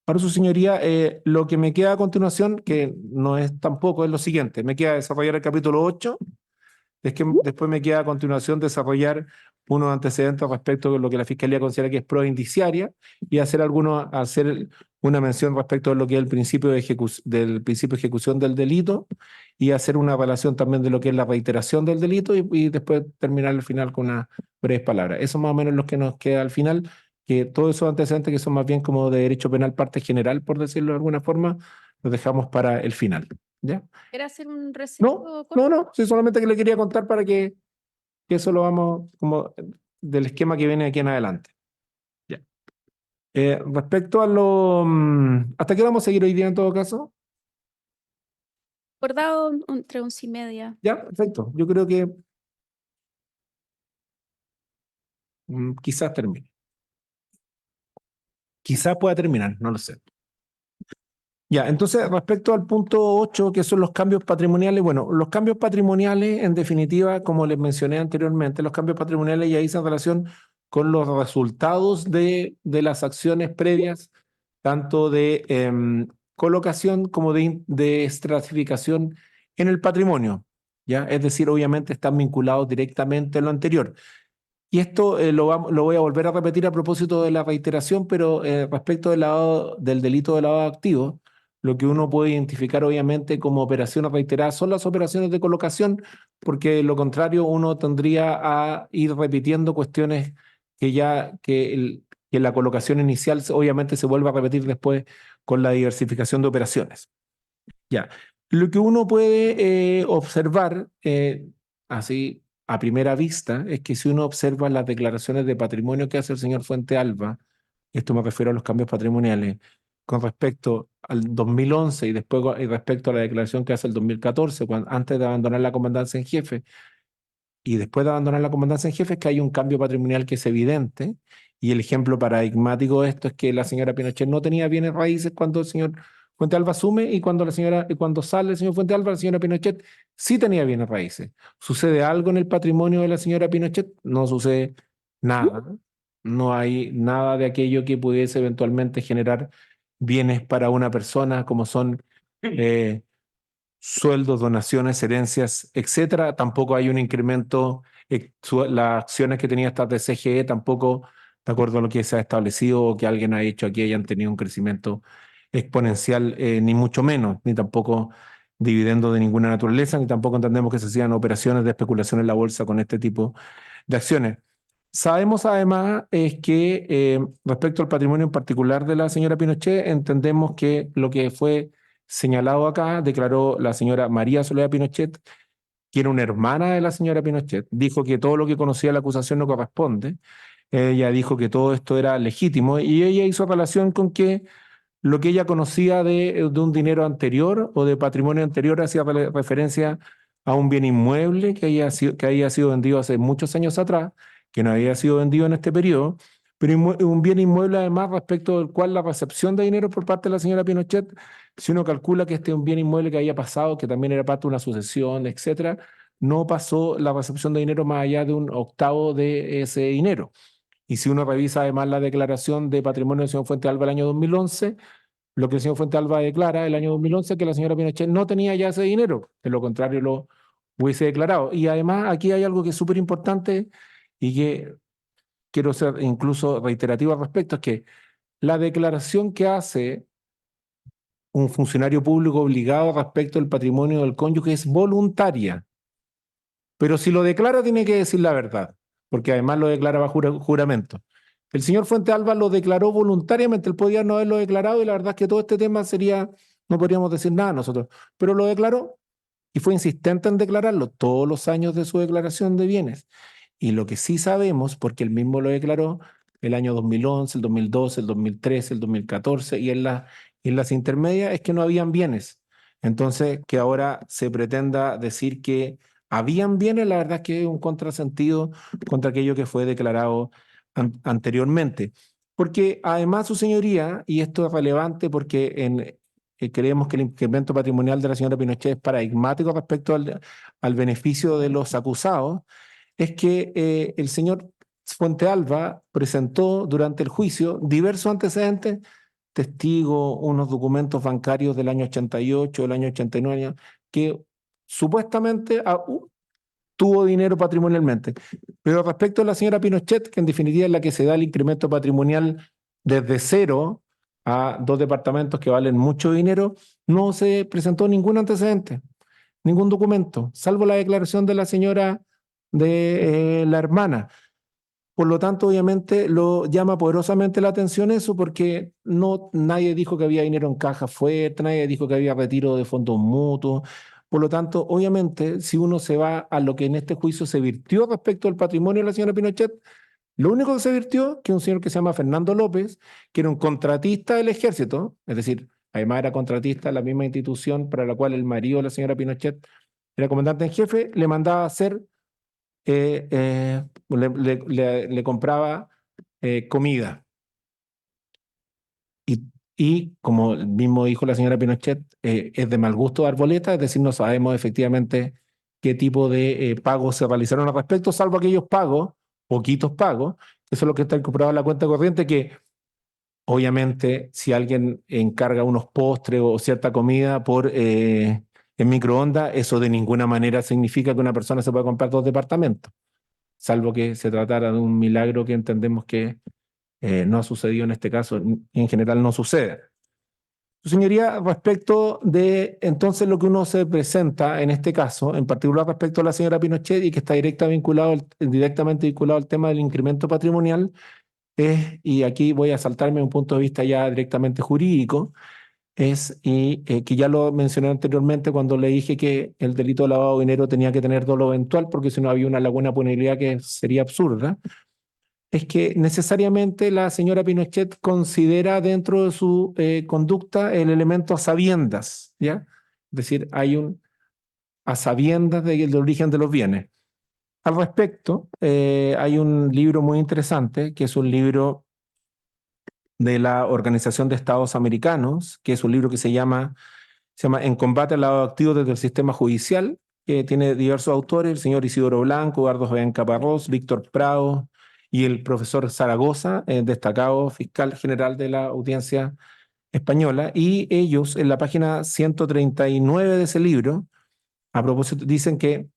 Para su señoría, lo que me queda a continuación, que no es tampoco, es lo siguiente. Me queda desarrollar el capítulo 8, es que después me queda a continuación desarrollar unos antecedentes respecto de lo que la Fiscalía considera que es prueba indiciaria, y hacer una mención respecto de lo que es el principio del principio de ejecución del delito, y hacer una relación también de lo que es la reiteración del delito, y después terminar al final con unas breves palabras. Eso más o menos es lo que nos queda al final, que todos esos antecedentes que son más bien como de derecho penal parte general, por decirlo de alguna forma, los dejamos para el final. ¿Ya? ¿Quiere hacer un No, receso corto? no, sí, solamente que le quería contar para que eso lo vamos como del esquema que viene aquí en adelante. Ya. Respecto a ¿hasta qué vamos a seguir hoy día en todo caso? Acordado entre 11:30. Ya, perfecto. Yo creo que quizás termine. Quizás pueda terminar, no lo sé. Ya, entonces respecto al punto 8, que son los cambios patrimoniales, bueno, los cambios patrimoniales, en definitiva, como les mencioné anteriormente, los cambios patrimoniales ya dicen relación con los resultados de las acciones previas, tanto de colocación como de estratificación en el patrimonio, ¿ya? Es decir, obviamente están vinculados directamente a lo anterior. Y esto lo voy a volver a repetir a propósito de la reiteración, pero respecto del delito de lavado de activos, lo que uno puede identificar obviamente como operaciones reiteradas son las operaciones de colocación, porque de lo contrario uno tendría a ir repitiendo cuestiones que la colocación inicial obviamente se vuelve a repetir después con la diversificación de operaciones. Ya. Lo que uno puede observar, así a primera vista, es que si uno observa las declaraciones de patrimonio que hace el señor Fuente Alba, esto me refiero a los cambios patrimoniales, con respecto al 2011 y después y respecto a la declaración que hace el 2014, antes de abandonar la comandancia en jefe, y después de abandonar la comandancia en jefe, es que hay un cambio patrimonial que es evidente. Y el ejemplo paradigmático de esto es que la señora Pinochet no tenía bienes raíces cuando el señor Fuente Alba asume, y cuando sale el señor Fuente Alba, la señora Pinochet sí tenía bienes raíces. ¿Sucede algo en el patrimonio de la señora Pinochet? No sucede nada. No hay nada de aquello que pudiese eventualmente generar bienes para una persona, como son sueldos, donaciones, herencias, etcétera. Tampoco hay un incremento. Las acciones que tenía esta TCGE tampoco, de acuerdo a lo que se ha establecido o que alguien ha hecho aquí, hayan tenido un crecimiento exponencial, ni mucho menos, ni tampoco dividendo de ninguna naturaleza, ni tampoco entendemos que se hacían operaciones de especulación en la bolsa con este tipo de acciones. Sabemos además es que respecto al patrimonio en particular de la señora Pinochet, entendemos que lo que fue señalado acá, declaró la señora María Soledad Pinochet, que era una hermana de la señora Pinochet, dijo que todo lo que conocía la acusación no corresponde. Ella dijo que todo esto era legítimo, y ella hizo relación con que lo que ella conocía de un dinero anterior o de patrimonio anterior hacía referencia a un bien inmueble que había sido vendido hace muchos años atrás, que no había sido vendido en este periodo, pero un bien inmueble además respecto del cual la recepción de dinero por parte de la señora Pinochet, si uno calcula que este es un bien inmueble que había pasado, que también era parte de una sucesión, etcétera, no pasó la recepción de dinero más allá de un octavo de ese dinero. Y si uno revisa además la declaración de patrimonio del señor Fuente Alba del año 2011, lo que el señor Fuente Alba declara el año 2011 es que la señora Pinochet no tenía ya ese dinero, de lo contrario hubiese declarado. Y además aquí hay algo que es súper importante y que quiero ser incluso reiterativo al respecto, es que la declaración que hace un funcionario público obligado respecto al patrimonio del cónyuge es voluntaria. Pero si lo declara, tiene que decir la verdad, porque además lo declara bajo juramento. El señor Fuentealba lo declaró voluntariamente, él podía no haberlo declarado y la verdad es que todo este tema sería, no podríamos decir nada nosotros, pero lo declaró y fue insistente en declararlo todos los años de su declaración de bienes. Y lo que sí sabemos, porque él mismo lo declaró, el año 2011, el 2012, el 2013, el 2014 y en las intermedias, es que no habían bienes. Entonces, que ahora se pretenda decir que habían bienes, la verdad es que es un contrasentido contra aquello que fue declarado anteriormente. Porque además, su señoría, y esto es relevante porque creemos que el incremento patrimonial de la señora Pinochet es paradigmático respecto al beneficio de los acusados, es que el señor Fuentealba presentó durante el juicio diversos antecedentes, testigos, unos documentos bancarios del año 88, del año 89, que supuestamente tuvo dinero patrimonialmente. Pero respecto a la señora Pinochet, que en definitiva es la que se da el incremento patrimonial desde cero a 2 departamentos que valen mucho dinero, no se presentó ningún antecedente, ningún documento, salvo la declaración de la señora de la hermana. Por lo tanto, obviamente, lo llama poderosamente la atención eso porque nadie dijo que había dinero en caja fuerte, nadie dijo que había retiro de fondos mutuos. Por lo tanto, obviamente, si uno se va a lo que en este juicio se virtió respecto al patrimonio de la señora Pinochet, lo único que se virtió es que un señor que se llama Fernando López, que era un contratista del ejército, es decir, además era contratista de la misma institución para la cual el marido de la señora Pinochet era comandante en jefe, le mandaba a hacer le compraba comida. Y como mismo dijo la señora Pinochet, es de mal gusto dar boletas, es decir, no sabemos efectivamente qué tipo de pagos se realizaron al respecto, salvo aquellos pagos, poquitos pagos, que son los que están incorporados en la cuenta corriente, que obviamente si alguien encarga unos postres o cierta comida en microondas, eso de ninguna manera significa que una persona se pueda comprar 2 departamentos, salvo que se tratara de un milagro que entendemos que no ha sucedido en este caso, en general no sucede. Su señoría, respecto de entonces lo que uno se presenta en este caso, en particular respecto a la señora Pinochet y que está directamente vinculado al tema del incremento patrimonial, y aquí voy a saltarme un punto de vista ya directamente jurídico, que ya lo mencioné anteriormente cuando le dije que el delito de lavado de dinero tenía que tener dolo eventual, porque si no había una laguna de punibilidad que sería absurda, es que necesariamente la señora Pinochet considera dentro de su conducta el elemento a sabiendas, ¿ya? Es decir, hay un a sabiendas del origen de los bienes. Al respecto, hay un libro muy interesante, que es un libro de la Organización de Estados Americanos, que es un libro que se llama En combate al lavado de activos desde el sistema judicial, que tiene diversos autores, el señor Isidoro Blanco, Eduardo Fabián Caparrós, Víctor Prado y el profesor Zaragoza, destacado fiscal general de la Audiencia Española, y ellos en la página 139 de ese libro, a propósito, dicen que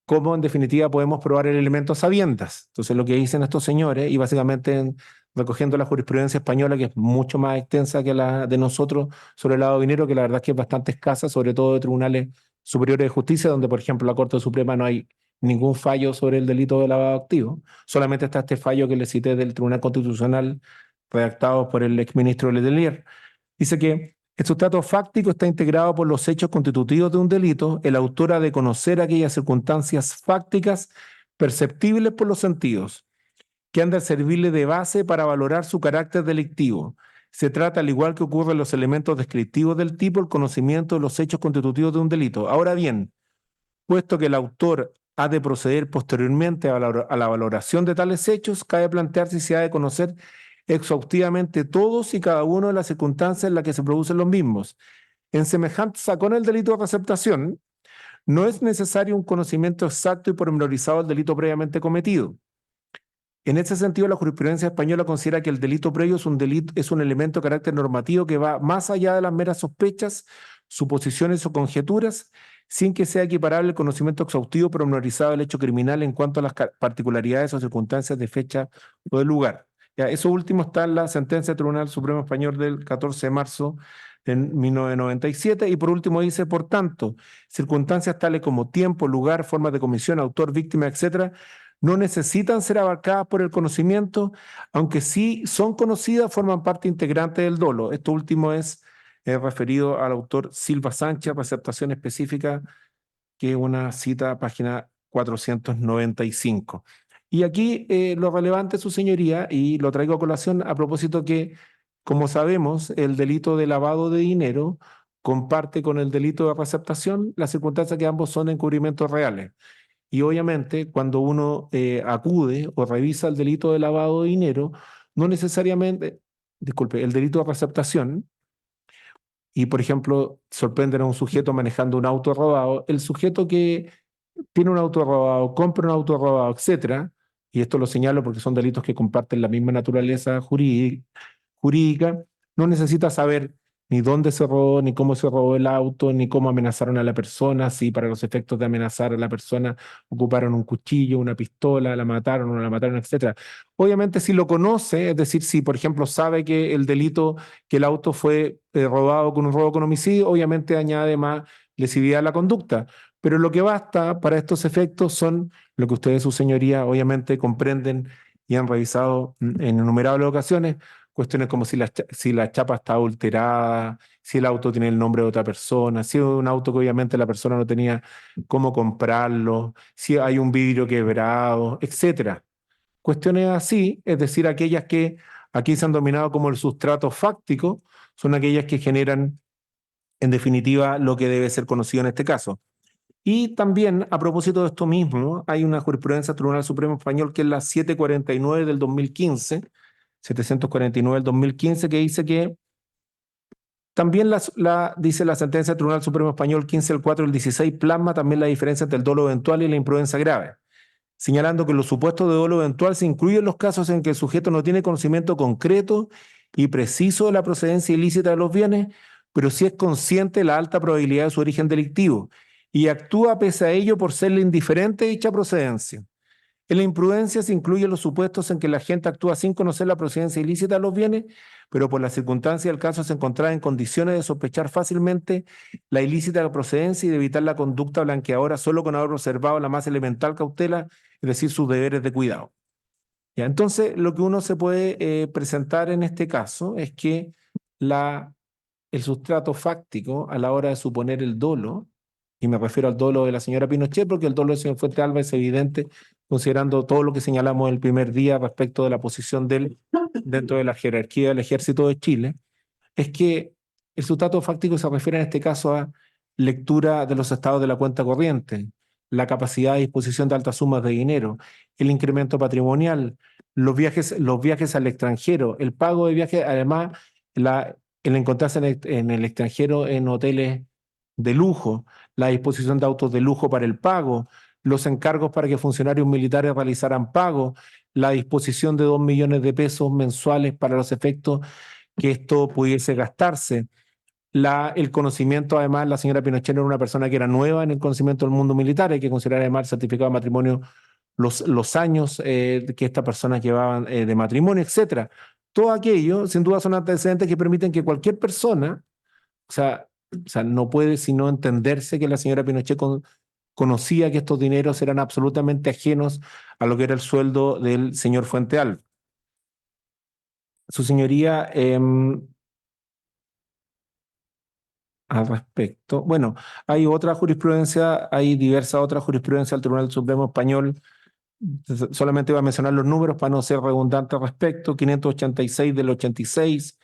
cómo en definitiva podemos probar el elemento a sabiendas. Entonces lo que dicen estos señores, y básicamente recogiendo la jurisprudencia española, que es mucho más extensa que la de nosotros sobre el lavado de dinero, que la verdad es que es bastante escasa, sobre todo de tribunales superiores de justicia, donde por ejemplo la Corte Suprema no hay ningún fallo sobre el delito de lavado de activos. Solamente está este fallo que le cité del Tribunal Constitucional, redactado por el exministro Letelier. Dice que el sustrato fáctico está integrado por los hechos constitutivos de un delito. El autor ha de conocer aquellas circunstancias fácticas perceptibles por los sentidos, que han de servirle de base para valorar su carácter delictivo. Se trata, al igual que ocurre en los elementos descriptivos del tipo, el conocimiento de los hechos constitutivos de un delito. Ahora bien, puesto que el autor ha de proceder posteriormente a la valoración de tales hechos, cabe plantearse si ha de conocer exhaustivamente todos y cada uno de las circunstancias en las que se producen los mismos. En semejanza con el delito de receptación, no es necesario un conocimiento exacto y pormenorizado del delito previamente cometido. En ese sentido, la jurisprudencia española considera que el delito previo es un elemento de carácter normativo que va más allá de las meras sospechas, suposiciones o conjeturas, sin que sea equiparable el conocimiento exhaustivo pormenorizado del hecho criminal en cuanto a las particularidades o circunstancias de fecha o de lugar. Ya, eso último está en la sentencia del Tribunal Supremo Español del 14 de marzo de 1997. Y por último dice, por tanto, circunstancias tales como tiempo, lugar, formas de comisión, autor, víctima, etcétera, no necesitan ser abarcadas por el conocimiento, aunque sí son conocidas, forman parte integrante del dolo. Esto último es referido al autor Silva Sánchez, Receptación Específica, que es una cita, página 495. Y aquí lo relevante, su señoría, y lo traigo a colación a propósito que, como sabemos, el delito de lavado de dinero comparte con el delito de receptación, las circunstancias que ambos son encubrimientos reales. Y obviamente, cuando uno acude o revisa el delito de lavado de dinero, no necesariamente, disculpe, el delito de receptación, y por ejemplo, sorprenden a un sujeto manejando un auto robado, el sujeto que tiene un auto robado, compra un auto robado, etcétera, y esto lo señalo porque son delitos que comparten la misma naturaleza jurídica, no necesita saber ni dónde se robó, ni cómo se robó el auto, ni cómo amenazaron a la persona, si para los efectos de amenazar a la persona ocuparon un cuchillo, una pistola, la mataron o no la mataron, etcétera. Obviamente si lo conoce, es decir, si por ejemplo sabe que el delito, que el auto fue robado con un robo con homicidio, obviamente añade más lesividad a la conducta. Pero lo que basta para estos efectos son lo que ustedes, su señoría, obviamente comprenden y han revisado en innumerables ocasiones, cuestiones como si la chapa está adulterada, si el auto tiene el nombre de otra persona, si es un auto que obviamente la persona no tenía cómo comprarlo, si hay un vidrio quebrado, etcétera. Cuestiones así, es decir, aquellas que aquí se han dominado como el sustrato fáctico, son aquellas que generan, en definitiva, lo que debe ser conocido en este caso. Y también, a propósito de esto mismo, hay una jurisprudencia del Tribunal Supremo Español que es la 749 del 2015, 749 del 2015, que dice que también dice la sentencia del Tribunal Supremo Español 15 del 4 del 16, plasma también la diferencia entre el dolo eventual y la imprudencia grave, señalando que los supuestos de dolo eventual se incluyen los casos en que el sujeto no tiene conocimiento concreto y preciso de la procedencia ilícita de los bienes, pero sí es consciente de la alta probabilidad de su origen delictivo y actúa pese a ello por serle indiferente dicha procedencia. En la imprudencia se incluyen los supuestos en que la gente actúa sin conocer la procedencia ilícita de los bienes, pero por las circunstancias del caso se encontraba en condiciones de sospechar fácilmente la ilícita procedencia y de evitar la conducta blanqueadora solo con haber observado la más elemental cautela, es decir, sus deberes de cuidado. Ya, entonces, lo que uno se puede presentar en este caso es que el sustrato fáctico a la hora de suponer el dolo, y me refiero al dolo de la señora Pinochet, porque el dolo del señor Fuentealba es evidente, considerando todo lo que señalamos el primer día respecto de la posición de él dentro de la jerarquía del Ejército de Chile, es que el sustrato fáctico se refiere en este caso a lectura de los estados de la cuenta corriente, la capacidad de disposición de altas sumas de dinero, el incremento patrimonial, los viajes al extranjero, el pago de viajes, además, el encontrarse en el extranjero en hoteles de lujo, la disposición de autos de lujo para el pago, los encargos para que funcionarios militares realizaran pagos, la disposición de 2 millones de pesos mensuales para los efectos que esto pudiese gastarse. El conocimiento, además, la señora Pinochet era una persona que era nueva en el conocimiento del mundo militar, hay que considerar además el certificado de matrimonio, los años que estas personas llevaban de matrimonio, etcétera. Todo aquello, sin duda, son antecedentes que permiten que cualquier persona, o sea, no puede sino entenderse que la señora Pinochet conocía que estos dineros eran absolutamente ajenos a lo que era el sueldo del señor Fuentealba. Su señoría, al respecto, bueno, hay otra jurisprudencia, hay diversas otras jurisprudencias del Tribunal Supremo Español. Solamente voy a mencionar los números para no ser redundante al respecto: 586 del 86,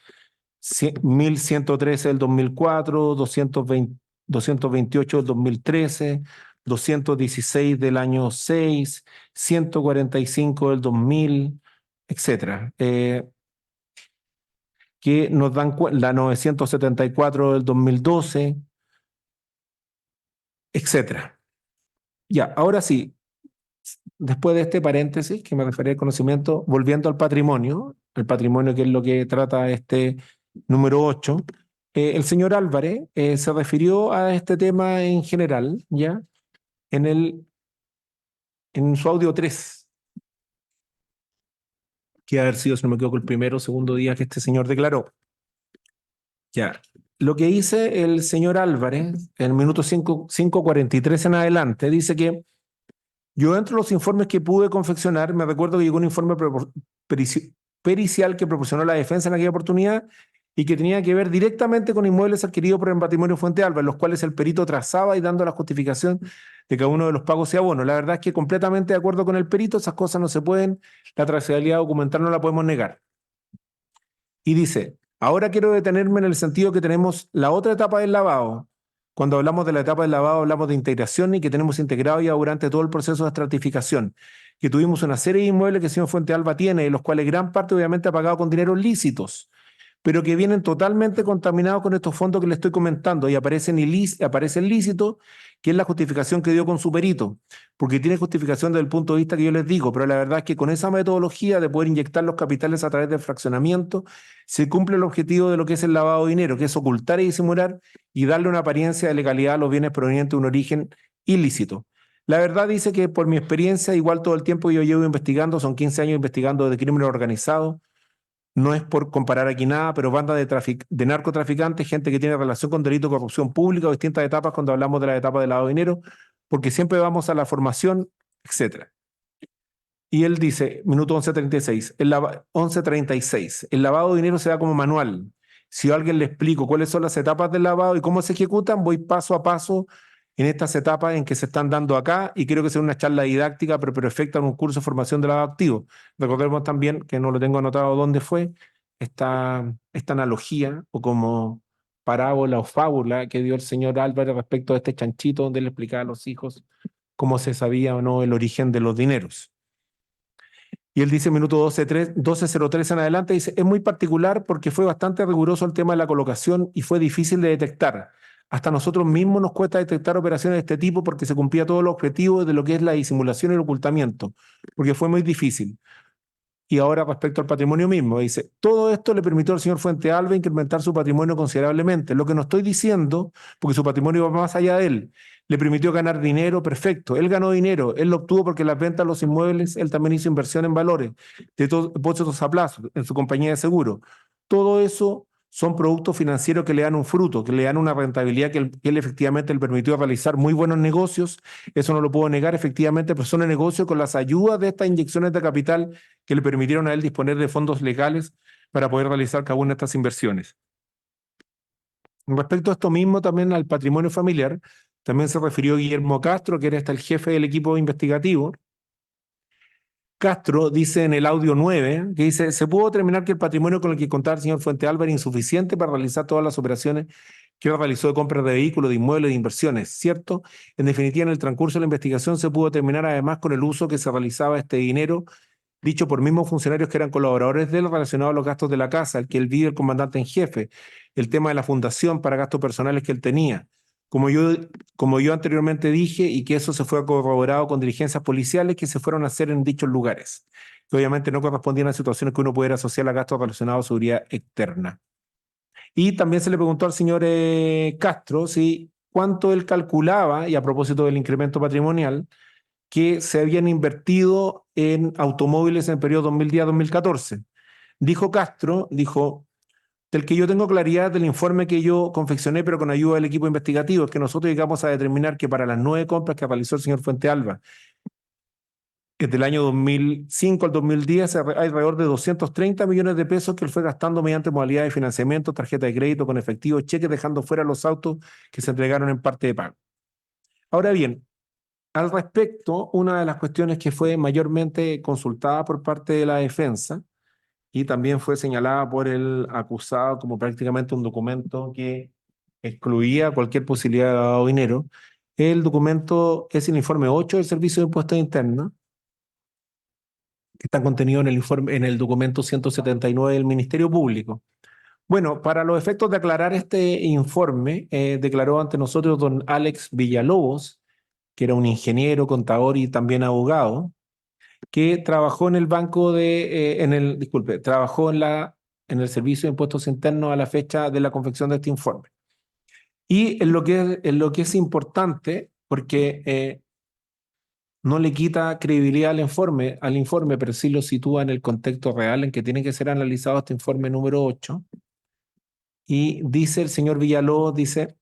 1113 del 2004, 228 del 2013, 216 del año 6, 145 del 2000, etcétera. Que nos dan la 974 del 2012, etcétera. Ya, ahora sí, después de este paréntesis que me refería al conocimiento, volviendo al patrimonio, el patrimonio que es lo que trata este número 8, el señor Álvarez se refirió a este tema en general, ¿ya? En su audio 3, que haber sido, si no me equivoco, el primero o segundo día que este señor declaró. Ya. Lo que dice el señor Álvarez, en el minuto 5:43 en adelante, dice que yo, entre los informes que pude confeccionar, me recuerdo que llegó un informe pericial que proporcionó la defensa en aquella oportunidad y que tenía que ver directamente con inmuebles adquiridos por el patrimonio Fuente Alba, en los cuales el perito trazaba y dando la justificación de cada uno de los pagos y abonos. La verdad es que completamente de acuerdo con el perito, esas cosas no se pueden, la trazabilidad documental no la podemos negar. Y dice, ahora quiero detenerme en el sentido que tenemos la otra etapa del lavado. Cuando hablamos de la etapa del lavado, hablamos de integración y que tenemos integrado ya durante todo el proceso de estratificación, que tuvimos una serie de inmuebles que el señor Fuente Alba tiene, de los cuales gran parte obviamente ha pagado con dineros lícitos, pero que vienen totalmente contaminados con estos fondos que le estoy comentando y aparecen lícitos, que es la justificación que dio con su perito, porque tiene justificación desde el punto de vista que yo les digo, pero la verdad es que con esa metodología de poder inyectar los capitales a través del fraccionamiento, se cumple el objetivo de lo que es el lavado de dinero, que es ocultar y disimular y darle una apariencia de legalidad a los bienes provenientes de un origen ilícito. La verdad dice que por mi experiencia, igual todo el tiempo que yo llevo investigando, son 15 años investigando de crímenes organizados, no es por comparar aquí nada, pero bandas de narcotraficantes, gente que tiene relación con delito de corrupción pública o distintas etapas cuando hablamos de la etapa del lavado de dinero, porque siempre vamos a la formación, etcétera. Y él dice, minuto 11:36, 11:36, el lavado de dinero se da como manual. Si yo a alguien le explico cuáles son las etapas del lavado y cómo se ejecutan, voy paso a paso en estas etapas en que se están dando acá y creo que será una charla didáctica, pero perfecta en un curso de formación de lavado activo. Recordemos también, que no lo tengo anotado dónde fue, esta analogía o como parábola o fábula que dio el señor Álvarez respecto a este chanchito donde le explicaba a los hijos cómo se sabía o no el origen de los dineros. Y él dice, minuto 12:03 en adelante, dice, es muy particular porque fue bastante riguroso el tema de la colocación y fue difícil de detectar. Hasta nosotros mismos nos cuesta detectar operaciones de este tipo porque se cumplía todo el objetivo de lo que es la disimulación y el ocultamiento, porque fue muy difícil. Y ahora respecto al patrimonio mismo, dice, todo esto le permitió al señor Fuente Alba incrementar su patrimonio considerablemente. Lo que no estoy diciendo, porque su patrimonio va más allá de él, le permitió ganar dinero, perfecto. Él ganó dinero, él lo obtuvo porque las ventas de los inmuebles, él también hizo inversión en valores, de depósitos a plazo, en su compañía de seguro. Todo eso son productos financieros que le dan un fruto, que le dan una rentabilidad que él efectivamente le permitió realizar muy buenos negocios. Eso no lo puedo negar, efectivamente, pero son negocios con las ayudas de estas inyecciones de capital que le permitieron a él disponer de fondos legales para poder realizar cada una de estas inversiones. Respecto a esto mismo, también al patrimonio familiar, también se refirió Guillermo Castro, que era hasta el jefe del equipo investigativo. Castro dice en el audio 9, que dice, se pudo determinar que el patrimonio con el que contaba el señor Fuente Alba era insuficiente para realizar todas las operaciones que realizó de compra de vehículos, de inmuebles, de inversiones, ¿cierto? En definitiva, en el transcurso de la investigación se pudo determinar además con el uso que se realizaba de este dinero dicho por mismos funcionarios que eran colaboradores de él relacionados a los gastos de la casa, el que él vive el comandante en jefe, el tema de la fundación para gastos personales que él tenía. Como yo anteriormente dije, y que eso se fue corroborado con diligencias policiales que se fueron a hacer en dichos lugares, que obviamente no correspondían a situaciones que uno pudiera asociar a gastos relacionados a seguridad externa. Y también se le preguntó al señor Castro si cuánto él calculaba, y a propósito del incremento patrimonial, que se habían invertido en automóviles en el periodo 2010-2014. Dijo Castro, dijo, del que yo tengo claridad del informe que yo confeccioné, pero con ayuda del equipo investigativo, es que nosotros llegamos a determinar que para las 9 compras que realizó el señor Fuente Alba, desde el año 2005 al 2010, hay alrededor de 230 millones de pesos que él fue gastando mediante modalidades de financiamiento, tarjeta de crédito con efectivo, cheques, dejando fuera los autos que se entregaron en parte de pago. Ahora bien, al respecto, una de las cuestiones que fue mayormente consultada por parte de la defensa y también fue señalada por el acusado como prácticamente un documento que excluía cualquier posibilidad de lavado de dinero, el documento es el informe 8 del Servicio de Impuestos Internos, que está contenido en el informe, en el documento 179 del Ministerio Público. Bueno, para los efectos de aclarar este informe, declaró ante nosotros don Alex Villalobos, que era un ingeniero, contador y también abogado, que trabajó en el banco de, trabajó en la en el Servicio de Impuestos Internos a la fecha de la confección de este informe. Y en lo que es importante, porque no le quita credibilidad al informe, pero sí lo sitúa en el contexto real en que tiene que ser analizado este informe número 8. Y dice el señor Villalobos, dice,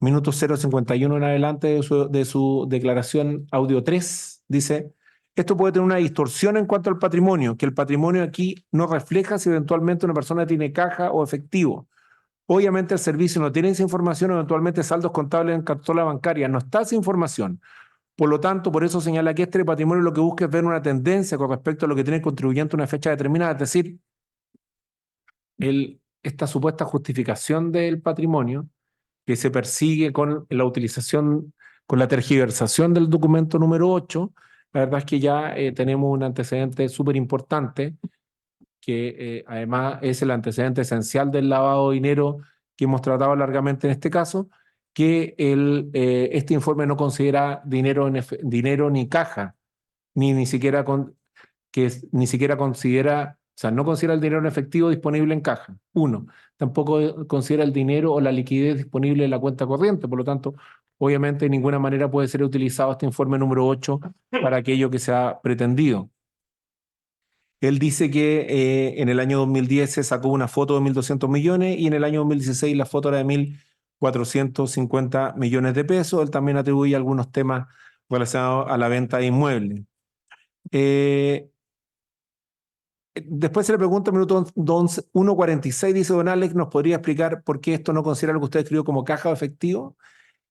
minuto 0:51 en adelante de su declaración audio 3, dice, esto puede tener una distorsión en cuanto al patrimonio, que el patrimonio aquí no refleja si eventualmente una persona tiene caja o efectivo. Obviamente el servicio no tiene esa información, eventualmente saldos contables en cartola bancaria, no está esa información. Por lo tanto, por eso señala que este patrimonio lo que busca es ver una tendencia con respecto a lo que tiene el contribuyente a una fecha determinada, es decir, esta supuesta justificación del patrimonio que se persigue con la utilización, con la tergiversación del documento número 8, la verdad es que ya tenemos un antecedente súper importante, que además es el antecedente esencial del lavado de dinero que hemos tratado largamente en este caso, que este informe no considera dinero ni caja, ni siquiera ni siquiera considera, o sea, no considera el dinero en efectivo disponible en caja. Uno, tampoco considera el dinero o la liquidez disponible en la cuenta corriente, por lo tanto, obviamente de ninguna manera puede ser utilizado este informe número 8 para aquello que se ha pretendido. Él dice que en el año 2010 se sacó una foto de 1.200 millones y en el año 2016 la foto era de 1.450 millones de pesos. Él también atribuye algunos temas relacionados a la venta de inmuebles. Después se le pregunta, minuto 1:46, dice don Alex, ¿nos podría explicar por qué esto no considera lo que usted escribió como caja o efectivo?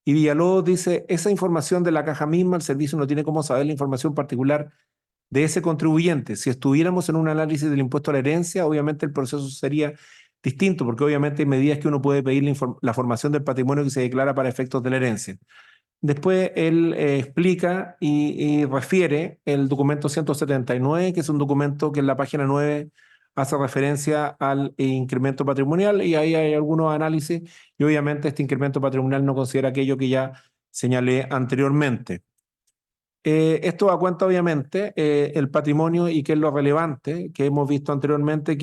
Y Villalobos dice, esa información de la caja misma, el servicio no tiene cómo saber la información particular de ese contribuyente. Si estuviéramos en un análisis del impuesto a la herencia, obviamente el proceso sería distinto, porque obviamente hay medidas que uno puede pedir la formación del patrimonio que se declara para efectos de la herencia. Después él explica y refiere el documento 179, que es un documento que en la página 9 hace referencia al incremento patrimonial, y ahí hay algunos análisis, y obviamente este incremento patrimonial no considera aquello que ya señalé anteriormente. Esto da cuenta, obviamente, el patrimonio y qué es lo relevante que hemos visto anteriormente,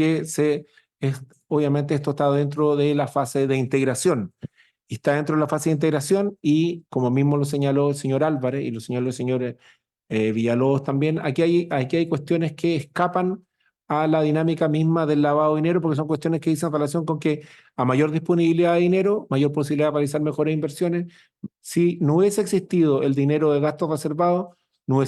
obviamente esto está dentro de la fase de integración. Y está dentro de la fase de integración y, como mismo lo señaló el señor Álvarez y lo señaló el señor Villalobos también, aquí hay cuestiones que escapan a la dinámica misma del lavado de dinero, porque son cuestiones que dicen relación con que a mayor disponibilidad de dinero, mayor posibilidad de realizar mejores inversiones. Si no hubiese existido el dinero de gastos reservados, no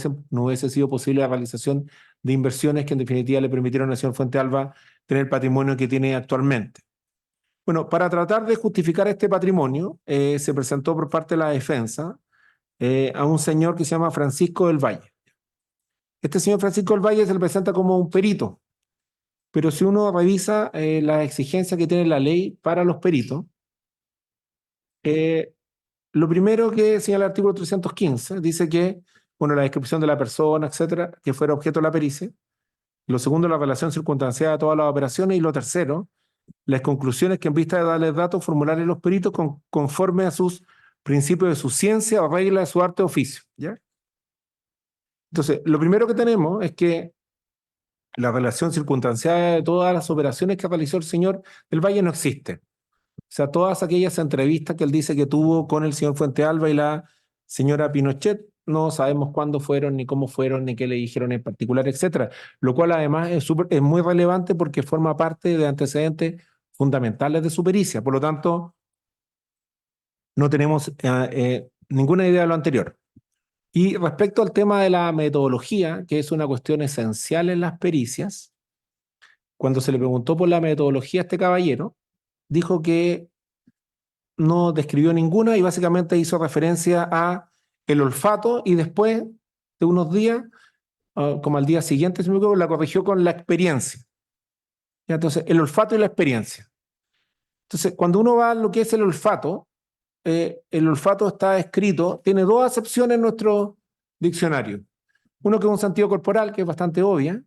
hubiese sido posible la realización de inversiones que en definitiva le permitieron al señor Fuentealba tener el patrimonio que tiene actualmente. Bueno, para tratar de justificar este patrimonio, se presentó por parte de la defensa a un señor que se llama Francisco del Valle. Este señor Francisco del Valle se le presenta como un perito, pero si uno revisa las exigencias que tiene la ley para los peritos, lo primero que señala el artículo 315 dice que, bueno, la descripción de la persona, etcétera, que fuera objeto de la pericia. Lo segundo, la relación circunstanciada de todas las operaciones. Y lo tercero, las conclusiones que en vista de darles datos formularles los peritos conforme a sus principios de su ciencia o reglas de su arte o oficio. ¿Ya? Entonces, lo primero que tenemos es que la relación circunstanciada de todas las operaciones que realizó el señor del Valle no existe. O sea, todas aquellas entrevistas que él dice que tuvo con el señor Fuentealba y la señora Pinochet, no sabemos cuándo fueron, ni cómo fueron, ni qué le dijeron en particular, etcétera. Lo cual además es muy relevante porque forma parte de antecedentes fundamentales de su pericia. Por lo tanto, no tenemos ninguna idea de lo anterior. Y respecto al tema de la metodología, que es una cuestión esencial en las pericias, cuando se le preguntó por la metodología a este caballero, dijo que no describió ninguna y básicamente hizo referencia a el olfato y después de unos días, como al día siguiente, si me equivoco, la corrigió con la experiencia. ¿Ya? Entonces, el olfato y la experiencia. Entonces, cuando uno va a lo que es el olfato está escrito, tiene dos acepciones en nuestro diccionario. Uno que es un sentido corporal, que es bastante obvia,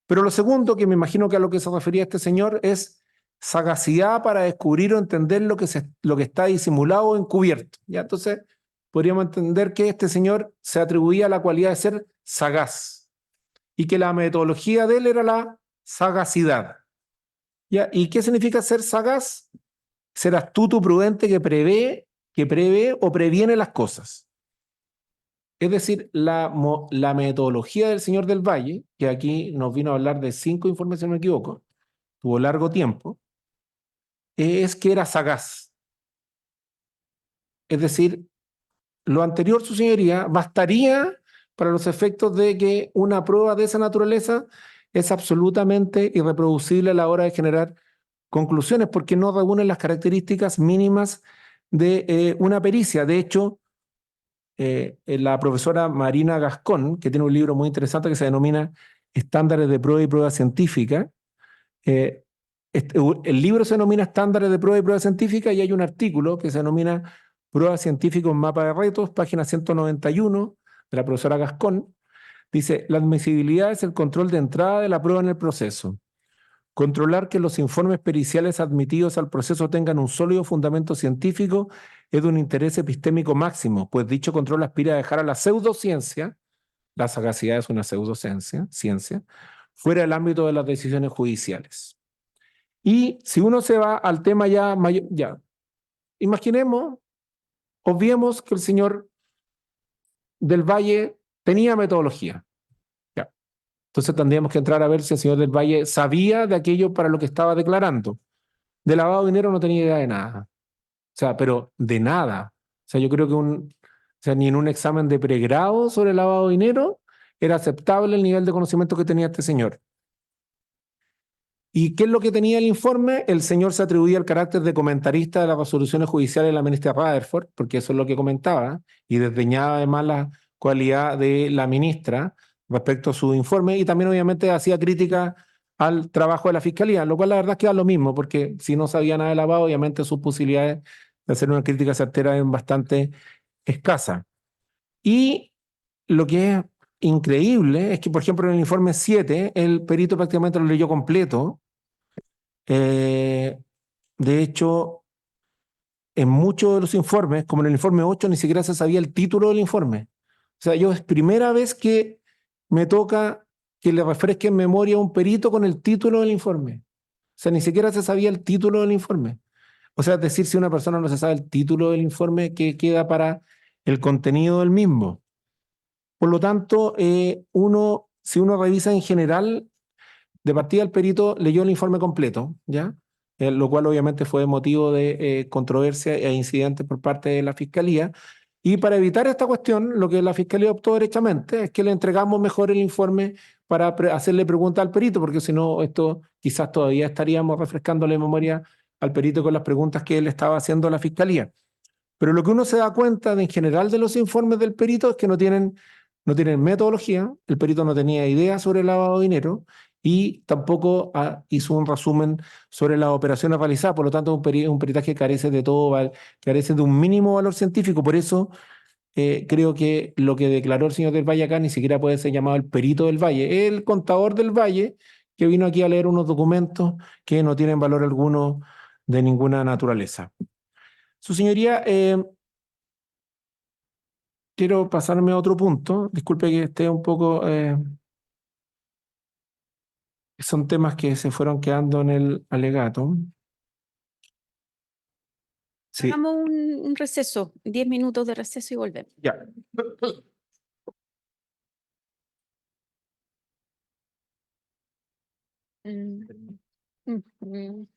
pero lo segundo, que me imagino que a lo que se refería este señor, es sagacidad para descubrir o entender lo que está disimulado o encubierto. ¿Ya? Entonces, podríamos entender que este señor se atribuía la cualidad de ser sagaz y que la metodología de él era la sagacidad. ¿Ya? ¿Y qué significa ser sagaz? Ser astuto, prudente, que prevé o previene las cosas. Es decir, la metodología del señor del Valle, que aquí nos vino a hablar de 5 informes, si no me equivoco, tuvo largo tiempo, es que era sagaz. Es decir, lo anterior, su señoría, bastaría para los efectos de que una prueba de esa naturaleza es absolutamente irreproducible a la hora de generar conclusiones porque no reúne las características mínimas de una pericia. De hecho, la profesora Marina Gascón, que tiene un libro muy interesante que se denomina Estándares de prueba y prueba científica, eh, el libro se denomina Estándares de prueba y prueba científica y hay un artículo que se denomina Prueba científica, un mapa de retos, página 191 de la profesora Gascón. Dice, la admisibilidad es el control de entrada de la prueba en el proceso. Controlar que los informes periciales admitidos al proceso tengan un sólido fundamento científico es de un interés epistémico máximo, pues dicho control aspira a dejar a la pseudociencia, la sagacidad es una pseudociencia, ciencia, fuera del ámbito de las decisiones judiciales. Y si uno se va al tema ya mayor, ya, imaginemos, obviemos que el señor del Valle tenía metodología. Ya. Entonces tendríamos que entrar a ver si el señor del Valle sabía de aquello para lo que estaba declarando. De lavado de dinero no tenía idea de nada. O sea, pero de nada. O sea, yo creo que o sea, ni en un examen de pregrado sobre lavado de dinero era aceptable el nivel de conocimiento que tenía este señor. ¿Y qué es lo que tenía el informe? El señor se atribuía el carácter de comentarista de las resoluciones judiciales de la ministra Rutherford, porque eso es lo que comentaba, y desdeñaba además la cualidad de la ministra respecto a su informe, y también obviamente hacía crítica al trabajo de la fiscalía, lo cual la verdad es que da lo mismo, porque si no sabía nada de lavado, obviamente sus posibilidades de hacer una crítica certera eran bastante escasas. Y lo que es increíble es que, por ejemplo, en el informe 7, el perito prácticamente lo leyó completo. Eh, de hecho, en muchos de los informes, como en el informe 8, ni siquiera se sabía el título del informe. O sea, yo es primera vez que me toca que le refresque en memoria a un perito con el título del informe. O sea, ni siquiera se sabía el título del informe. O sea, es decir, si una persona no se sabe el título del informe, ¿qué queda para el contenido del mismo? Por lo tanto, si uno revisa en general, de partida el perito leyó el informe completo, ¿ya? Lo cual obviamente fue motivo de controversia e incidentes por parte de la Fiscalía. Y para evitar esta cuestión, lo que la Fiscalía optó derechamente es que le entregamos mejor el informe para hacerle preguntas al perito, porque si no, esto quizás todavía estaríamos refrescándole memoria al perito con las preguntas que él estaba haciendo a la Fiscalía. Pero lo que uno se da cuenta en general de los informes del perito es que no tienen metodología, el perito no tenía idea sobre el lavado de dinero y tampoco hizo un resumen sobre las operaciones realizadas, por lo tanto un peritaje que carece de todo, carece de un mínimo valor científico, por eso creo que lo que declaró el señor del Valle acá ni siquiera puede ser llamado el perito del Valle, el contador del Valle que vino aquí a leer unos documentos que no tienen valor alguno de ninguna naturaleza. Su señoría, quiero pasarme a otro punto. Disculpe que esté un poco. Son temas que se fueron quedando en el alegato. Sí, Hagamos un receso, 10 minutos de receso y volvemos. ya. Mm. Ujú.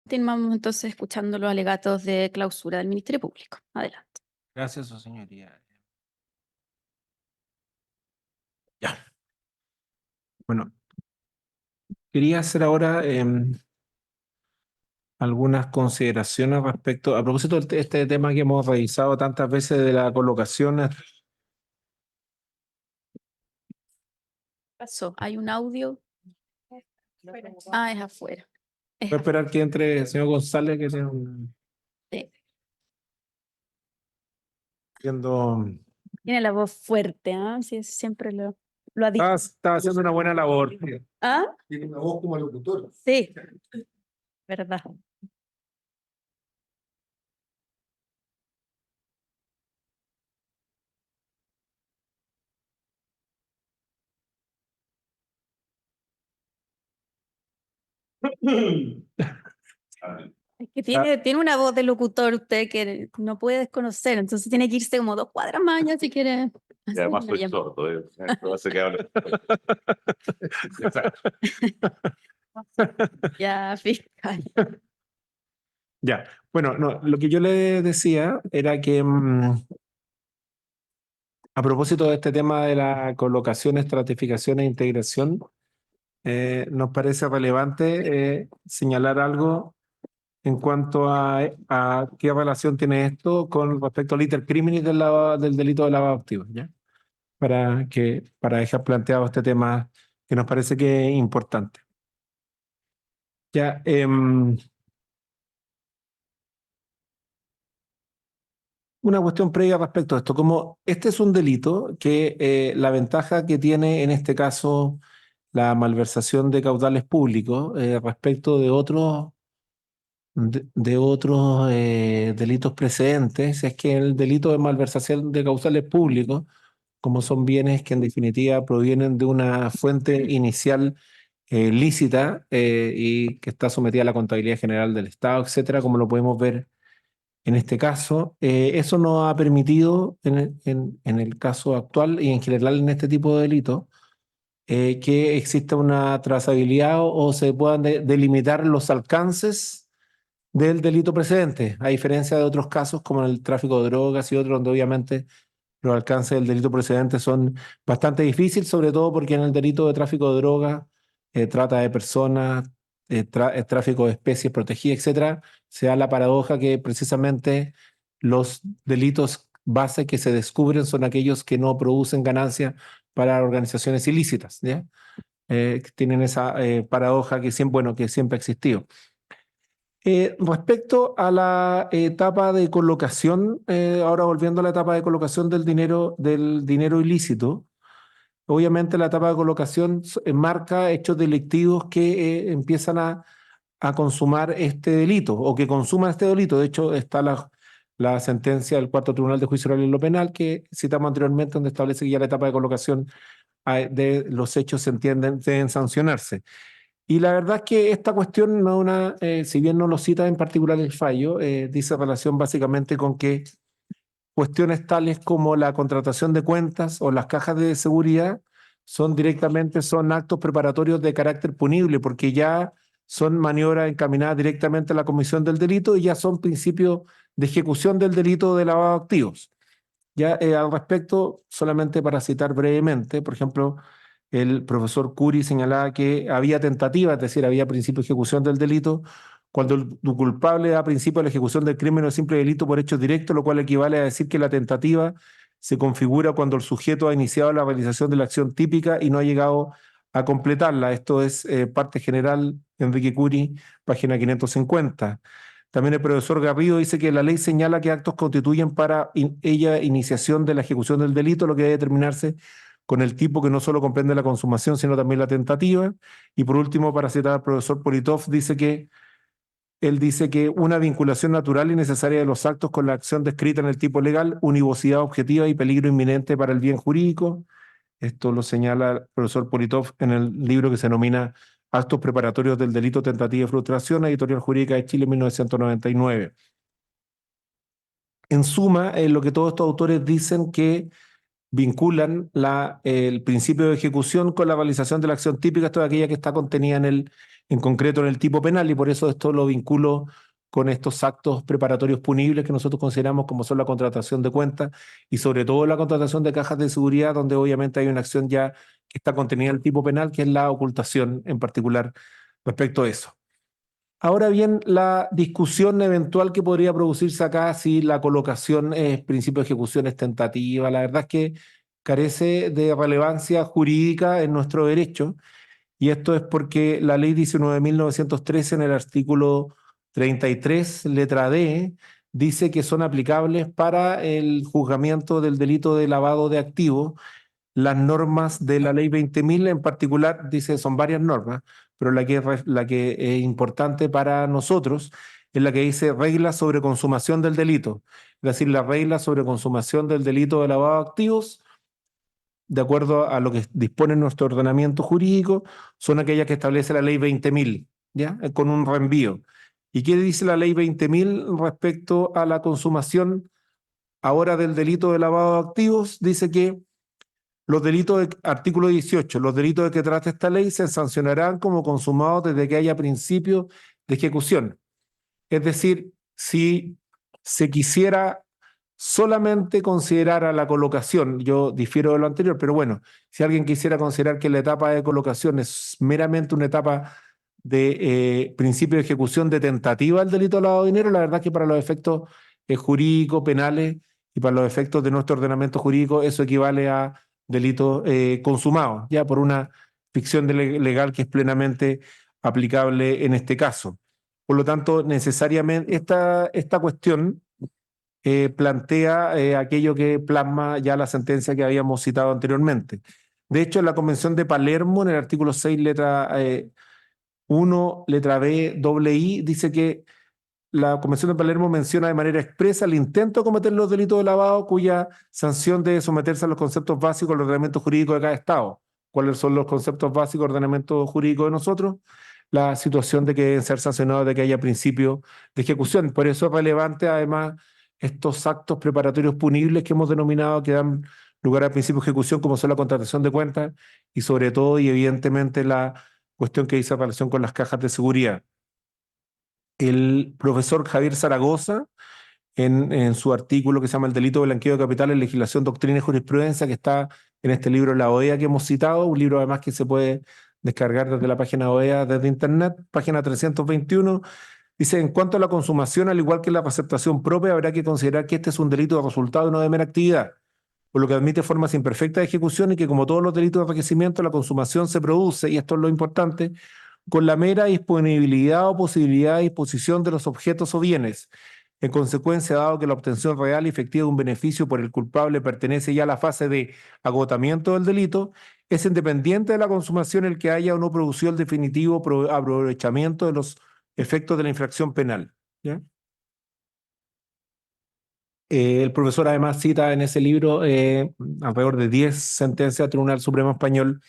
Continuamos entonces escuchando los alegatos de clausura del Ministerio Público. Adelante. Gracias, su señoría. Ya. Bueno, quería hacer ahora algunas consideraciones respecto, a propósito de este tema que hemos revisado tantas veces de la colocación. Pasó. Hay un audio. Ah, es afuera. Es Voy a esperar que entre el señor González, que tiene un... afuera. Siendo, Tiene la voz fuerte, ¿ah? Sí, siempre lo ha dicho. está haciendo una buena labor. ¿Ah? Tiene una voz como locutor. Sí, verdad. Es que tiene una voz de locutor usted que no puede desconocer, entonces tiene que irse como 2 cuadras más allá si quiere. Y además hacer soy una llamada. sordo, eso hace que hable. Ya, fiscal. Ya, bueno, no, lo que yo le decía era que a propósito de este tema de la colocación, estratificación e integración, nos parece relevante señalar algo en cuanto a qué relación tiene esto con respecto al iter criminis del delito de lavado de activos, ¿ya? Para dejar planteado este tema que nos parece que es importante. Ya, una cuestión previa respecto a esto, como este es un delito que la ventaja que tiene en este caso la malversación de caudales públicos respecto de otros delitos precedentes es que el delito de malversación de caudales públicos, como son bienes que en definitiva provienen de una fuente inicial lícita y que está sometida a la contabilidad general del Estado, etcétera, como lo podemos ver en este caso. Eso nos ha permitido, en el caso actual y en general en este tipo de delitos, que exista una trazabilidad o se puedan delimitar los alcances del delito precedente, a diferencia de otros casos como en el tráfico de drogas y otros, donde obviamente los alcances del delito precedente son bastante difíciles, sobre todo porque en el delito de tráfico de drogas, trata de personas, tráfico de especies protegidas, etcétera, se da la paradoja que precisamente los delitos base que se descubren son aquellos que no producen ganancias para organizaciones ilícitas, ¿ya? Que tienen esa paradoja que siempre, bueno, que siempre ha existido. Respecto a la etapa de colocación, ahora volviendo a la etapa de colocación del dinero ilícito, obviamente la etapa de colocación marca hechos delictivos que empiezan a consumar este delito o que consuman este delito. De hecho, está la sentencia del Cuarto Tribunal de Juicio Oral en lo Penal que citamos anteriormente, donde establece que ya la etapa de colocación de los hechos se entienden, deben sancionarse. Y la verdad es que esta cuestión no es una, si bien no lo cita en particular el fallo, dice relación básicamente con que cuestiones tales como la contratación de cuentas o las cajas de seguridad son actos preparatorios de carácter punible porque ya son maniobras encaminadas directamente a la comisión del delito y ya son principios de ejecución del delito de lavado de activos. Ya al respecto, solamente para citar brevemente, por ejemplo, el profesor Curi señalaba que había tentativa, es decir, había principio de ejecución del delito, cuando el culpable da principio a la ejecución del crimen o simple delito por hechos directos, lo cual equivale a decir que la tentativa se configura cuando el sujeto ha iniciado la realización de la acción típica y no ha llegado a completarla. Esto es parte general, Enrique Curi, página 550. También el profesor Garrido dice que la ley señala que actos constituyen para ella iniciación de la ejecución del delito, lo que debe determinarse con el tipo que no solo comprende la consumación, sino también la tentativa. Y por último, para citar al profesor Politov, él dice que una vinculación natural y necesaria de los actos con la acción descrita en el tipo legal, univocidad objetiva y peligro inminente para el bien jurídico. Esto lo señala el profesor Politov en el libro que se denomina Actos preparatorios del delito, tentativa y frustración, Editorial Jurídica de Chile, 1999. En suma, lo que todos estos autores dicen que vinculan el principio de ejecución con la realización de la acción típica, toda aquella que está contenida en concreto en el tipo penal, y por eso esto lo vinculo con estos actos preparatorios punibles que nosotros consideramos como son la contratación de cuentas y sobre todo la contratación de cajas de seguridad, donde obviamente hay una acción ya que está contenida en el tipo penal, que es la ocultación en particular respecto a eso. Ahora bien, la discusión eventual que podría producirse acá si la colocación es principio de ejecución es tentativa, la verdad es que carece de relevancia jurídica en nuestro derecho, y esto es porque la ley 19.913 en el artículo 33, letra D, dice que son aplicables para el juzgamiento del delito de lavado de activos las normas de la ley 20.000 en particular, dice, son varias normas, pero la que es importante para nosotros es la que dice reglas sobre consumación del delito. Es decir, las reglas sobre consumación del delito de lavado de activos, de acuerdo a lo que dispone nuestro ordenamiento jurídico, son aquellas que establece la ley 20.000, ¿ya? Con un reenvío. ¿Y qué dice la ley 20.000 respecto a la consumación ahora del delito de lavado de activos? Dice que los delitos de artículo 18, los delitos de que trata esta ley se sancionarán como consumados desde que haya principio de ejecución. Es decir, si se quisiera solamente considerar a la colocación, yo difiero de lo anterior, pero bueno, si alguien quisiera considerar que la etapa de colocación es meramente una etapa de principio de ejecución de tentativa del delito de lavado de dinero, la verdad es que para los efectos jurídicos, penales y para los efectos de nuestro ordenamiento jurídico, eso equivale a delito consumado, ya por una ficción legal que es plenamente aplicable en este caso. Por lo tanto, necesariamente esta cuestión plantea aquello que plasma ya la sentencia que habíamos citado anteriormente. De hecho, en la Convención de Palermo, en el artículo 6, letra 1, letra B, doble I, dice que la Convención de Palermo menciona de manera expresa el intento de cometer los delitos de lavado cuya sanción debe someterse a los conceptos básicos del ordenamiento jurídico de cada Estado. ¿Cuáles son los conceptos básicos del ordenamiento jurídico de nosotros? La situación de que deben ser sancionados, de que haya principio de ejecución. Por eso es relevante, además, estos actos preparatorios punibles que hemos denominado que dan lugar al principio de ejecución, como son la contratación de cuentas y sobre todo y evidentemente la cuestión que dice en relación con las cajas de seguridad. El profesor Javier Zaragoza, en su artículo que se llama El delito de blanqueo de capitales, legislación, doctrina y jurisprudencia, que está en este libro La OEA que hemos citado, un libro además que se puede descargar desde la página OEA, desde internet, página 321, dice, en cuanto a la consumación, al igual que la receptación propia, habrá que considerar que este es un delito de resultado y no de mera actividad, por lo que admite formas imperfectas de ejecución y que como todos los delitos de enriquecimiento, la consumación se produce, y esto es lo importante, con la mera disponibilidad o posibilidad de disposición de los objetos o bienes. En consecuencia, dado que la obtención real y efectiva de un beneficio por el culpable pertenece ya a la fase de agotamiento del delito, es independiente de la consumación el que haya o no producido el definitivo aprovechamiento de los efectos de la infracción penal. ¿Ya? El profesor además cita en ese libro alrededor de 10 sentencias del Tribunal Supremo Español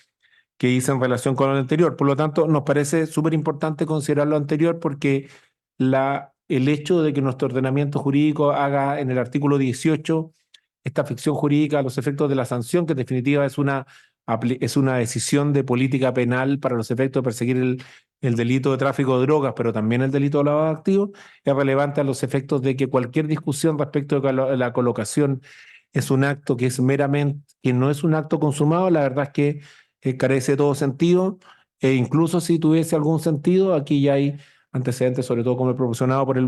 que hice en relación con lo anterior. Por lo tanto, nos parece súper importante considerar lo anterior porque el hecho de que nuestro ordenamiento jurídico haga en el artículo 18 esta ficción jurídica a los efectos de la sanción, que en definitiva es una decisión de política penal para los efectos de perseguir el delito de tráfico de drogas, pero también el delito de lavado de activos, es relevante a los efectos de que cualquier discusión respecto de la colocación es un acto que es meramente, que no es un acto consumado, la verdad es que carece de todo sentido, e incluso si tuviese algún sentido, aquí ya hay antecedentes, sobre todo como el proporcionado por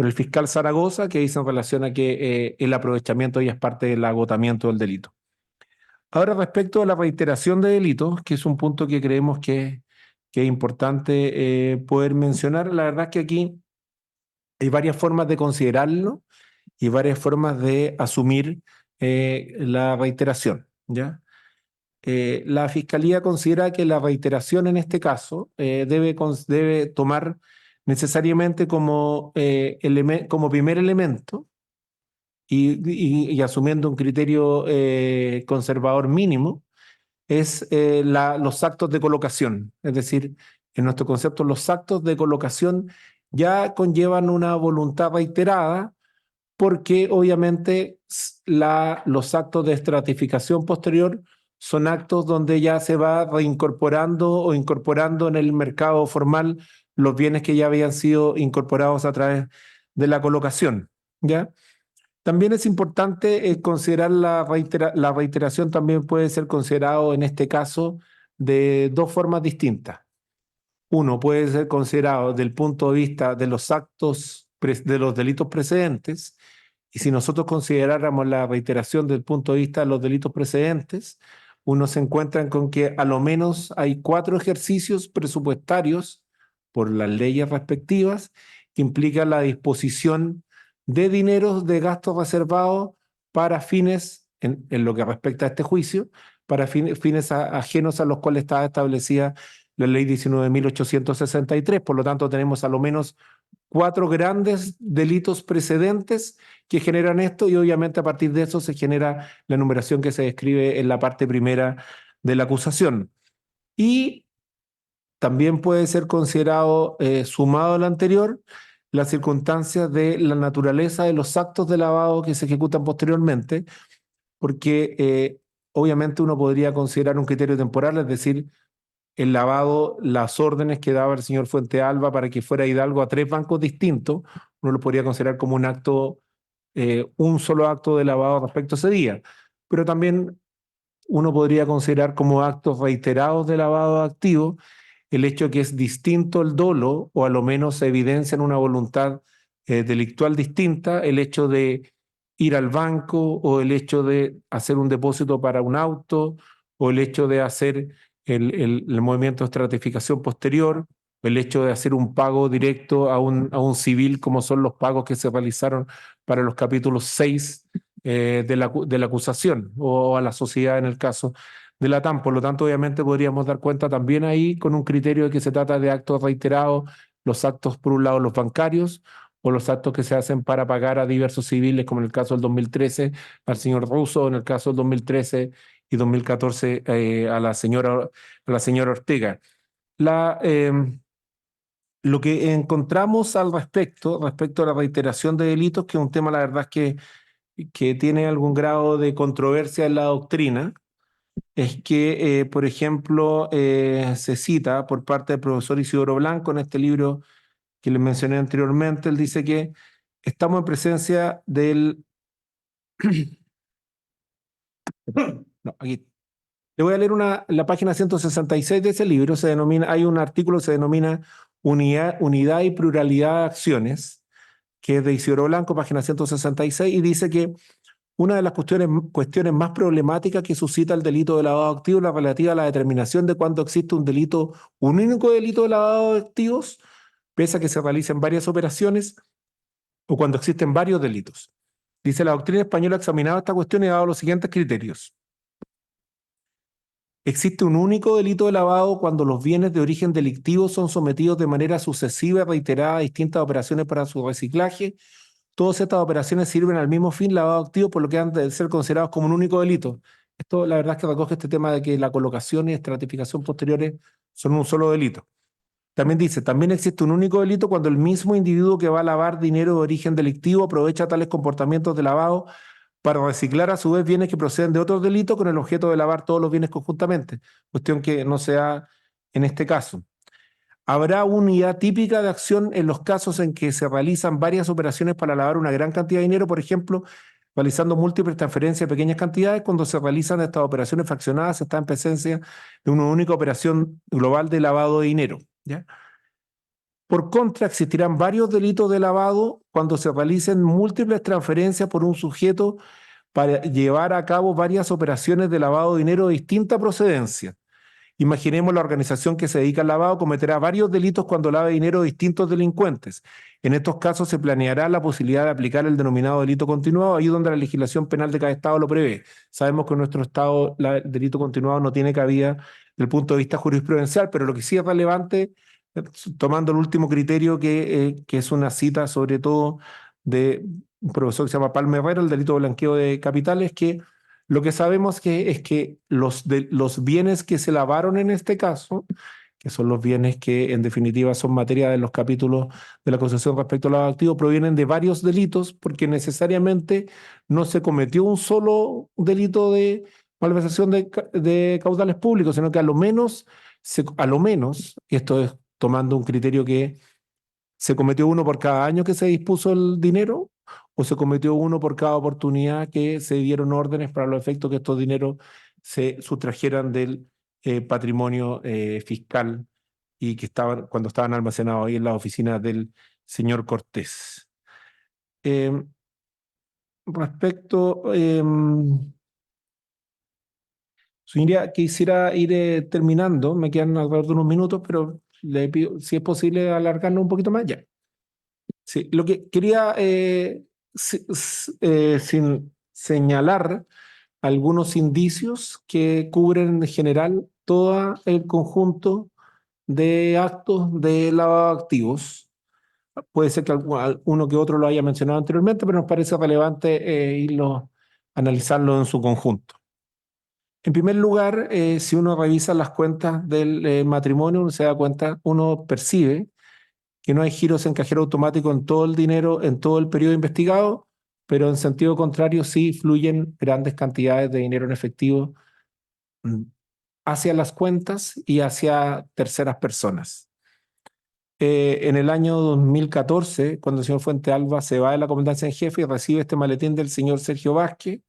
el fiscal Zaragoza, que dice en relación a que el aprovechamiento ya es parte del agotamiento del delito. Ahora, respecto a la reiteración de delitos, que es un punto que creemos que es importante poder mencionar, la verdad es que aquí hay varias formas de considerarlo y varias formas de asumir la reiteración, ¿ya? La Fiscalía considera que la reiteración en este caso debe tomar necesariamente como primer elemento y asumiendo un criterio conservador mínimo, es los actos de colocación. Es decir, en nuestro concepto, los actos de colocación ya conllevan una voluntad reiterada porque obviamente los actos de estratificación posterior son actos donde ya se va reincorporando o incorporando en el mercado formal los bienes que ya habían sido incorporados a través de la colocación, ¿ya? También es importante considerar la reiteración también puede ser considerado en este caso de dos formas distintas. Uno puede ser considerado desde el punto de vista de los actos, de los delitos precedentes, y si nosotros consideráramos la reiteración desde el punto de vista de los delitos precedentes, uno se encuentra con que a lo menos hay 4 ejercicios presupuestarios por las leyes respectivas que implican la disposición de dineros de gastos reservados para fines, en lo que respecta a este juicio, para fines ajenos a los cuales está establecida la ley 19.863. Por lo tanto, tenemos a lo menos 4 grandes delitos precedentes que generan esto y obviamente a partir de eso se genera la enumeración que se describe en la parte primera de la acusación. Y también puede ser considerado, sumado al anterior, las circunstancias de la naturaleza de los actos de lavado que se ejecutan posteriormente, porque obviamente uno podría considerar un criterio temporal, es decir, el lavado, las órdenes que daba el señor Fuentealba para que fuera Hidalgo a 3 bancos distintos, uno lo podría considerar como un acto, un solo acto de lavado respecto a ese día. Pero también uno podría considerar como actos reiterados de lavado activo el hecho que es distinto el dolo, o a lo menos se evidencia en una voluntad delictual distinta, el hecho de ir al banco, o el hecho de hacer un depósito para un auto, o el hecho de hacer el movimiento de estratificación posterior, el hecho de hacer un pago directo a un civil, como son los pagos que se realizaron para los capítulos 6 de la acusación, o a la sociedad en el caso de la TAM. Por lo tanto, obviamente podríamos dar cuenta también ahí con un criterio de que se trata de actos reiterados, los actos por un lado los bancarios, o los actos que se hacen para pagar a diversos civiles, como en el caso del 2013 al señor Russo, o en el caso del 2013 y 2014 a la señora Ortega. Lo que encontramos respecto a la reiteración de delitos, que es un tema, la verdad es que tiene algún grado de controversia en la doctrina, es que, por ejemplo, se cita por parte del profesor Isidoro Blanco en este libro que les mencioné anteriormente. Él dice que estamos en presencia del... No, aquí. Le voy a leer la página 166 de ese libro. Hay un artículo que se denomina Unidad y Pluralidad de Acciones, que es de Isidoro Blanco, página 166, y dice que una de las cuestiones más problemáticas que suscita el delito de lavado de activos es la relativa a la determinación de cuándo existe un único delito de lavado de activos, pese a que se realicen varias operaciones, o cuando existen varios delitos. Dice: la doctrina española ha examinado esta cuestión y ha dado los siguientes criterios. Existe un único delito de lavado cuando los bienes de origen delictivo son sometidos de manera sucesiva y reiterada a distintas operaciones para su reciclaje. Todas estas operaciones sirven al mismo fin, lavado activo, por lo que han de ser considerados como un único delito. Esto, la verdad, es que recoge este tema de que la colocación y estratificación posteriores son un solo delito. También dice: también existe un único delito cuando el mismo individuo que va a lavar dinero de origen delictivo aprovecha tales comportamientos de lavado para reciclar a su vez bienes que proceden de otros delitos con el objeto de lavar todos los bienes conjuntamente, cuestión que no se da en este caso. Habrá unidad típica de acción en los casos en que se realizan varias operaciones para lavar una gran cantidad de dinero, por ejemplo, realizando múltiples transferencias de pequeñas cantidades. Cuando se realizan estas operaciones fraccionadas, se está en presencia de una única operación global de lavado de dinero, ¿ya? Por contra, existirán varios delitos de lavado cuando se realicen múltiples transferencias por un sujeto para llevar a cabo varias operaciones de lavado de dinero de distinta procedencia. Imaginemos la organización que se dedica al lavado cometerá varios delitos cuando lave dinero de distintos delincuentes. En estos casos se planeará la posibilidad de aplicar el denominado delito continuado, ahí donde la legislación penal de cada estado lo prevé. Sabemos que en nuestro estado el delito continuado no tiene cabida desde el punto de vista jurisprudencial, pero lo que sí es relevante, tomando el último criterio que es una cita sobre todo de un profesor que se llama Palma Herrera, el delito de blanqueo de capitales, que lo que sabemos es que los bienes que se lavaron en este caso, que son los bienes que en definitiva son materia de los capítulos de la acusación respecto al lavado de activos, provienen de varios delitos, porque necesariamente no se cometió un solo delito de malversación de caudales públicos, sino que a lo menos, y esto es tomando un criterio que se cometió uno por cada año que se dispuso el dinero, o se cometió uno por cada oportunidad que se dieron órdenes para los efectos que estos dineros se sustrajeran del patrimonio fiscal y que cuando estaban almacenados ahí en las oficinas del señor Cortés. Respecto, señoría, quisiera ir terminando, me quedan alrededor de unos minutos, pero le pido, si es posible, alargarlo un poquito más ya. Sí, lo que quería señalar algunos indicios que cubren en general todo el conjunto de actos de lavado de activos. Puede ser que uno que otro lo haya mencionado anteriormente, pero nos parece relevante analizarlo en su conjunto. En primer lugar, si uno revisa las cuentas del matrimonio, uno se da cuenta, uno percibe que no hay giros en cajero automático en todo el dinero, en todo el periodo investigado, pero en sentido contrario sí fluyen grandes cantidades de dinero en efectivo hacia las cuentas y hacia terceras personas. En el año 2014, cuando el señor Fuentealba se va de la comandancia en jefe y recibe este maletín del señor Sergio Vázquez,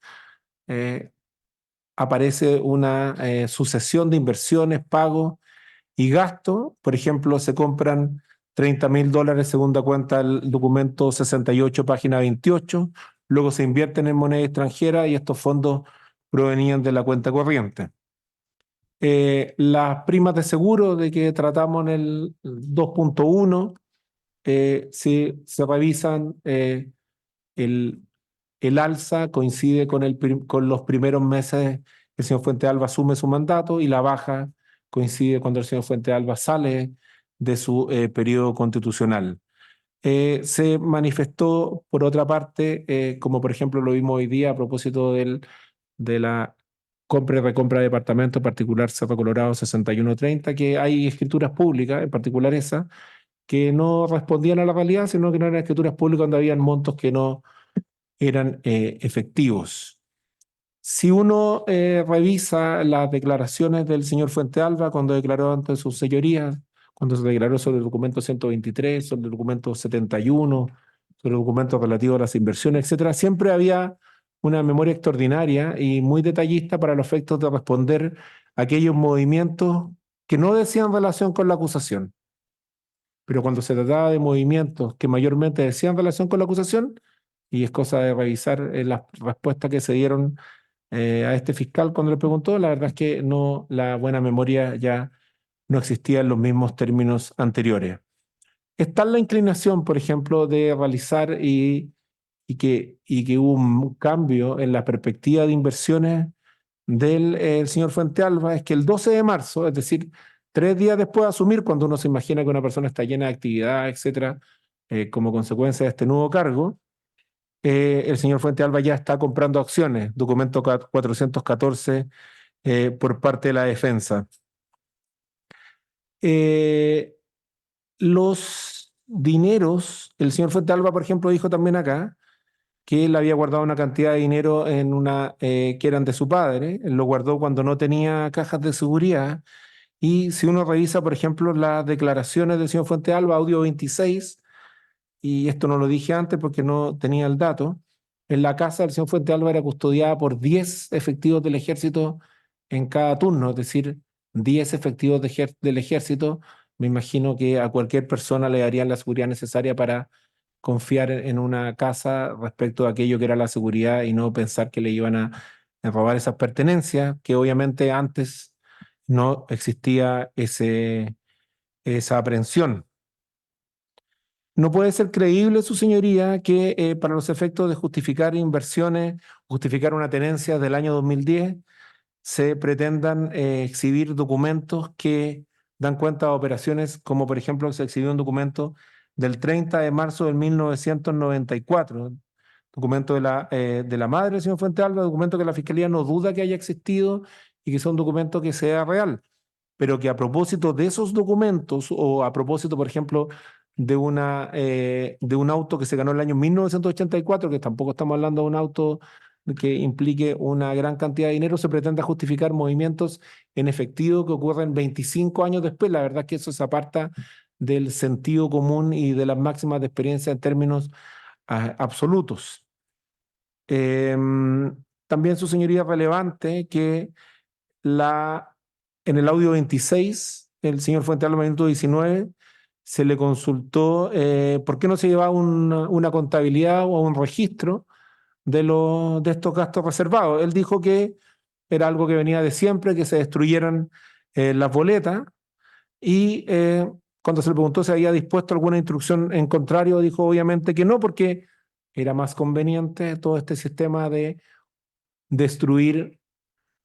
aparece una sucesión de inversiones, pagos y gastos. Por ejemplo, se compran $30.000 segunda cuenta el documento 68, página 28. Luego se invierten en moneda extranjera y estos fondos provenían de la cuenta corriente. Las primas de seguro de que tratamos en el 2.1, si se revisan, el alza coincide con los primeros meses que el señor Fuentealba asume su mandato y la baja coincide cuando el señor Fuentealba sale de su periodo constitucional. Se manifestó, por otra parte, como por ejemplo lo vimos hoy día a propósito de la compra y recompra de departamentos, en particular Cerro Colorado 6130, que hay escrituras públicas, en particular esa, que no respondían a la realidad, sino que no eran escrituras públicas donde habían montos que no eran efectivos. Si uno revisa las declaraciones del señor Fuentealba cuando declaró ante su señoría, cuando se declaró sobre el documento 123, sobre el documento 71, sobre el documento relativo a las inversiones, etcétera, siempre había una memoria extraordinaria y muy detallista para los efectos de responder a aquellos movimientos que no decían relación con la acusación. Pero cuando se trataba de movimientos que mayormente decían relación con la acusación, y es cosa de revisar las respuestas que se dieron a este fiscal cuando le preguntó, la verdad es que no, la buena memoria ya no existía en los mismos términos anteriores. Está la inclinación, por ejemplo, de realizar y que hubo un cambio en la perspectiva de inversiones del señor Fuentealba, es que el 12 de marzo, es decir, 3 días después de asumir, cuando uno se imagina que una persona está llena de actividad, etcétera, como consecuencia de este nuevo cargo, el señor Fuentealba ya está comprando acciones, documento 414 por parte de la defensa. Los dineros, el señor Fuentealba, por ejemplo, dijo también acá que él había guardado una cantidad de dinero en que eran de su padre, él lo guardó cuando no tenía cajas de seguridad, y si uno revisa, por ejemplo, las declaraciones del señor Fuentealba, audio 26, y esto no lo dije antes porque no tenía el dato, en la casa del señor Fuentealba era custodiada por 10 efectivos del ejército en cada turno, es decir, 10 efectivos del ejército. Me imagino que a cualquier persona le darían la seguridad necesaria para confiar en una casa respecto a aquello que era la seguridad y no pensar que le iban a robar esas pertenencias, que obviamente antes no existía esa aprehensión. No puede ser creíble, su señoría, que para los efectos de justificar inversiones, justificar una tenencia del año 2010, se pretendan exhibir documentos que dan cuenta de operaciones, como por ejemplo se exhibió un documento del 30 de marzo de 1994, documento de la madre del señor Fuentealba, documento que la Fiscalía no duda que haya existido y que sea un documento que sea real, pero que a propósito de esos documentos o a propósito, por ejemplo, de un auto que se ganó en el año 1984, que tampoco estamos hablando de un auto que implique una gran cantidad de dinero, se pretenda justificar movimientos en efectivo que ocurren 25 años después. La verdad es que eso se aparta del sentido común y de las máximas de experiencia en términos absolutos. También, su señoría, es relevante que en el audio 26, el señor Fuentealba, minuto 19, se le consultó por qué no se llevaba una contabilidad o un registro de estos gastos reservados. Él dijo que era algo que venía de siempre, que se destruyeran las boletas, y cuando se le preguntó si había dispuesto alguna instrucción en contrario, dijo obviamente que no, porque era más conveniente todo este sistema de destruir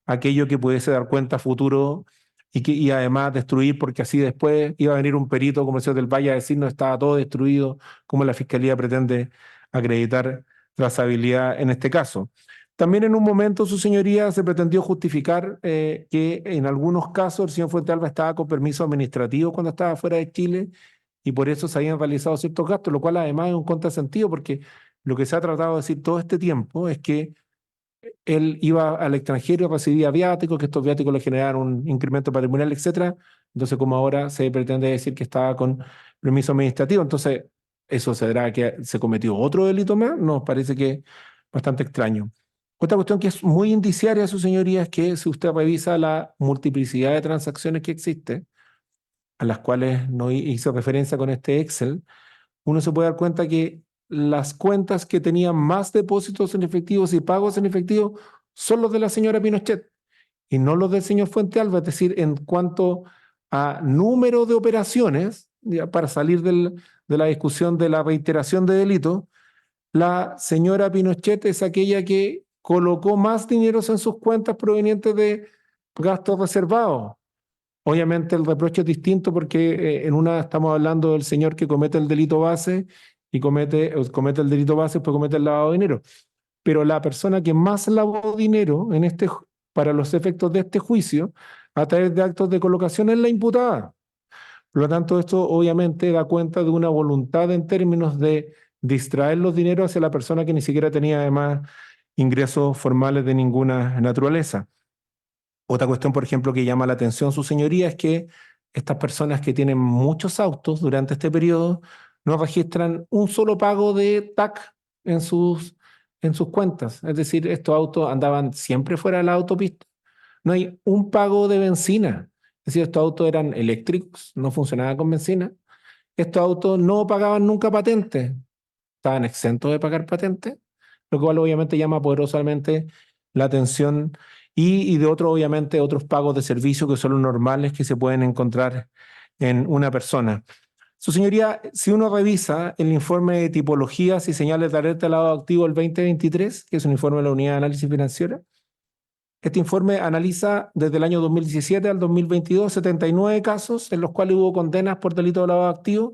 aquello que pudiese dar cuenta a futuro, y además destruir, porque así después iba a venir un perito como el señor del Valle a decir no estaba todo destruido, como la Fiscalía pretende acreditar trazabilidad en este caso. También en un momento, su señoría, se pretendió justificar que en algunos casos el señor Fuentealba estaba con permiso administrativo cuando estaba fuera de Chile, y por eso se habían realizado ciertos gastos, lo cual además es un contrasentido, porque lo que se ha tratado de decir todo este tiempo es que él iba al extranjero, recibía viáticos, que estos viáticos le generaron un incremento patrimonial, etcétera. Entonces, como ahora se pretende decir que estaba con permiso administrativo, entonces, ¿eso será que se cometió otro delito más? Nos parece que es bastante extraño. Otra cuestión que es muy indiciaria, su señoría, es que si usted revisa la multiplicidad de transacciones que existe, a las cuales no hizo referencia con este Excel, uno se puede dar cuenta que las cuentas que tenían más depósitos en efectivos y pagos en efectivo son los de la señora Pinochet y no los del señor Fuentealba. Es decir, en cuanto a número de operaciones, ya para salir de la discusión de la reiteración de delitos, la señora Pinochet es aquella que colocó más dineros en sus cuentas provenientes de gastos reservados. Obviamente el reproche es distinto porque en una estamos hablando del señor que comete el delito base y comete el delito base, pues comete el lavado de dinero. Pero la persona que más lavó dinero para los efectos de este juicio a través de actos de colocación es la imputada. Por lo tanto, esto obviamente da cuenta de una voluntad en términos de distraer los dineros hacia la persona que ni siquiera tenía además ingresos formales de ninguna naturaleza. Otra cuestión, por ejemplo, que llama la atención, su señoría, es que estas personas que tienen muchos autos durante este periodo no registran un solo pago de TAC en sus cuentas. Es decir, estos autos andaban siempre fuera de la autopista. No hay un pago de benzina. Es decir, estos autos eran eléctricos, no funcionaban con benzina. Estos autos no pagaban nunca patente, estaban exentos de pagar patente, lo cual obviamente llama poderosamente la atención, y de otro, obviamente, otros pagos de servicio que son los normales que se pueden encontrar en una persona. Su señoría, si uno revisa el informe de tipologías y señales de alerta de lavado activo del 2023, que es un informe de la Unidad de Análisis Financiera, este informe analiza desde el año 2017 al 2022 79 casos en los cuales hubo condenas por delito de lavado activo.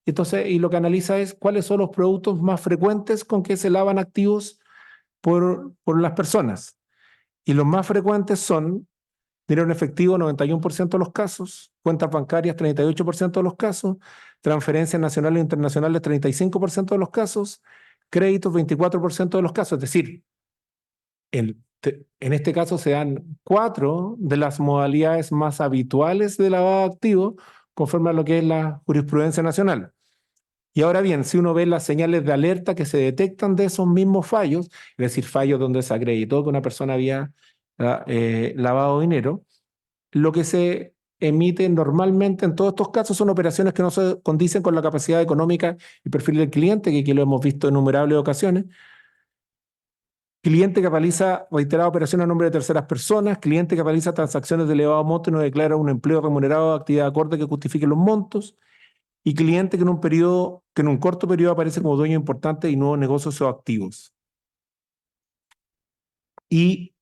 Entonces, y lo que analiza es cuáles son los productos más frecuentes con que se lavan activos por las personas. Y los más frecuentes son dinero en efectivo, 91% de los casos; cuentas bancarias, 38% de los casos; transferencias nacionales e internacionales, 35% de los casos; créditos, 24% de los casos. Es decir, en este caso se dan 4 de las modalidades más habituales de lavado activo, conforme a lo que es la jurisprudencia nacional. Y ahora bien, si uno ve las señales de alerta que se detectan de esos mismos fallos, es decir, fallos donde se acreditó que una persona había lavado dinero, lo que se emite normalmente en todos estos casos son operaciones que no se condicen con la capacidad económica y perfil del cliente, que aquí lo hemos visto en innumerables ocasiones. Cliente que realiza reiteradas operaciones a nombre de terceras personas; cliente que realiza transacciones de elevado monto y no declara un empleo remunerado de actividad acorde que justifique los montos; y cliente que en un corto periodo aparece como dueño importante y nuevos negocios o activos. Y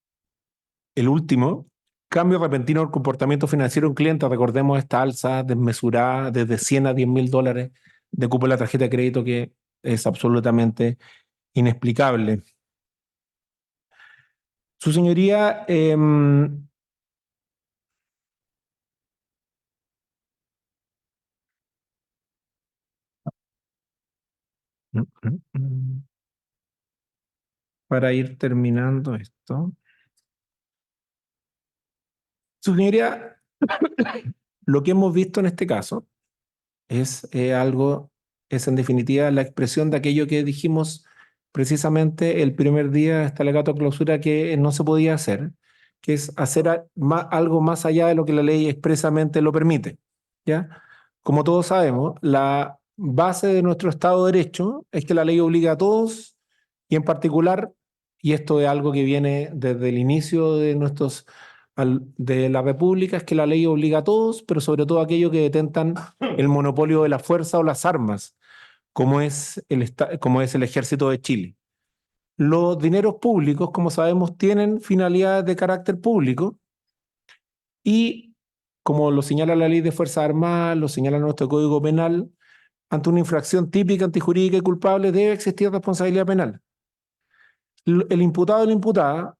el último, cambio repentino del comportamiento financiero de un cliente. Recordemos esta alza desmesurada desde 100 a 10.000 dólares de cupo de la tarjeta de crédito, que es absolutamente inexplicable. Su señoría, para ir terminando esto. Su señoría, lo que hemos visto en este caso es es en definitiva la expresión de aquello que dijimos precisamente el primer día de este alegato de clausura que no se podía hacer, que es hacer algo más allá de lo que la ley expresamente lo permite, ¿ya? Como todos sabemos, la base de nuestro Estado de Derecho es que la ley obliga a todos y en particular, y esto es algo que viene desde el inicio de de la República, es que la ley obliga a todos, pero sobre todo a aquellos que detentan el monopolio de la fuerza o las armas, como es el Ejército de Chile. Los dineros públicos, como sabemos, tienen finalidades de carácter público y, como lo señala la Ley de Fuerzas Armadas, lo señala nuestro Código Penal, ante una infracción típica, antijurídica y culpable debe existir responsabilidad penal. El imputado y la imputada,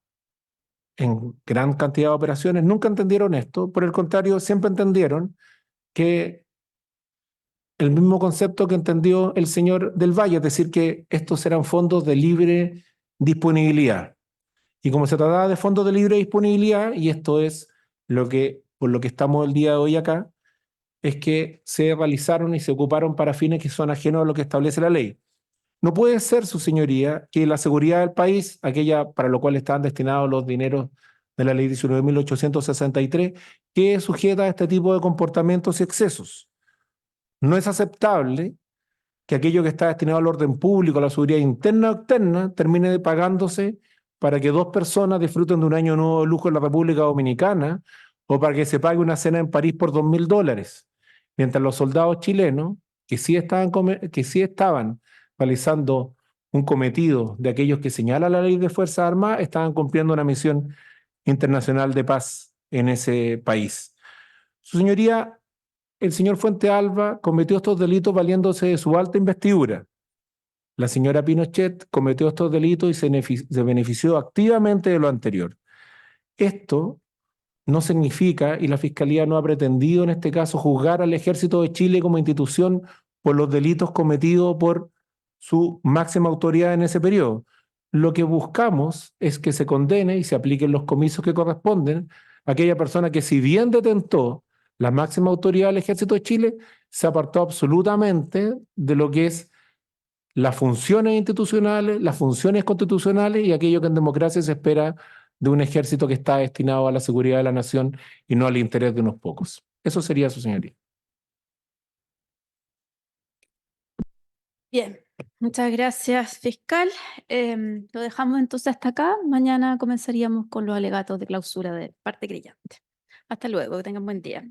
en gran cantidad de operaciones, nunca entendieron esto, por el contrario, siempre entendieron que el mismo concepto que entendió el señor del Valle, es decir, que estos eran fondos de libre disponibilidad. Y como se trataba de fondos de libre disponibilidad, y esto es por lo que estamos el día de hoy acá, es que se realizaron y se ocuparon para fines que son ajenos a lo que establece la ley. No puede ser, su señoría, que la seguridad del país, aquella para lo cual estaban destinados los dineros de la ley 19.863, quede sujeta a este tipo de comportamientos y excesos. No es aceptable que aquello que está destinado al orden público, a la seguridad interna o externa, termine pagándose para que dos personas disfruten de un año nuevo de lujo en la República Dominicana o para que se pague una cena en París por $2.000. Mientras los soldados chilenos, que sí estaban realizando un cometido de aquellos que señala la ley de Fuerzas Armadas, estaban cumpliendo una misión internacional de paz en ese país. Su señoría, el señor Fuente Alba cometió estos delitos valiéndose de su alta investidura. La señora Pinochet cometió estos delitos y se benefició activamente de lo anterior. Esto no significa, y la Fiscalía no ha pretendido en este caso, juzgar al Ejército de Chile como institución por los delitos cometidos por su máxima autoridad en ese periodo. Lo que buscamos es que se condene y se apliquen los comicios que corresponden a aquella persona que, si bien detentó la máxima autoridad del Ejército de Chile, se apartó absolutamente de lo que es las funciones institucionales, las funciones constitucionales y aquello que en democracia se espera de un ejército que está destinado a la seguridad de la nación y no al interés de unos pocos. Eso sería, su señoría. Bien, muchas gracias, fiscal. Lo dejamos entonces hasta acá. Mañana comenzaríamos con los alegatos de clausura de parte creyente. Hasta luego, que tengan buen día.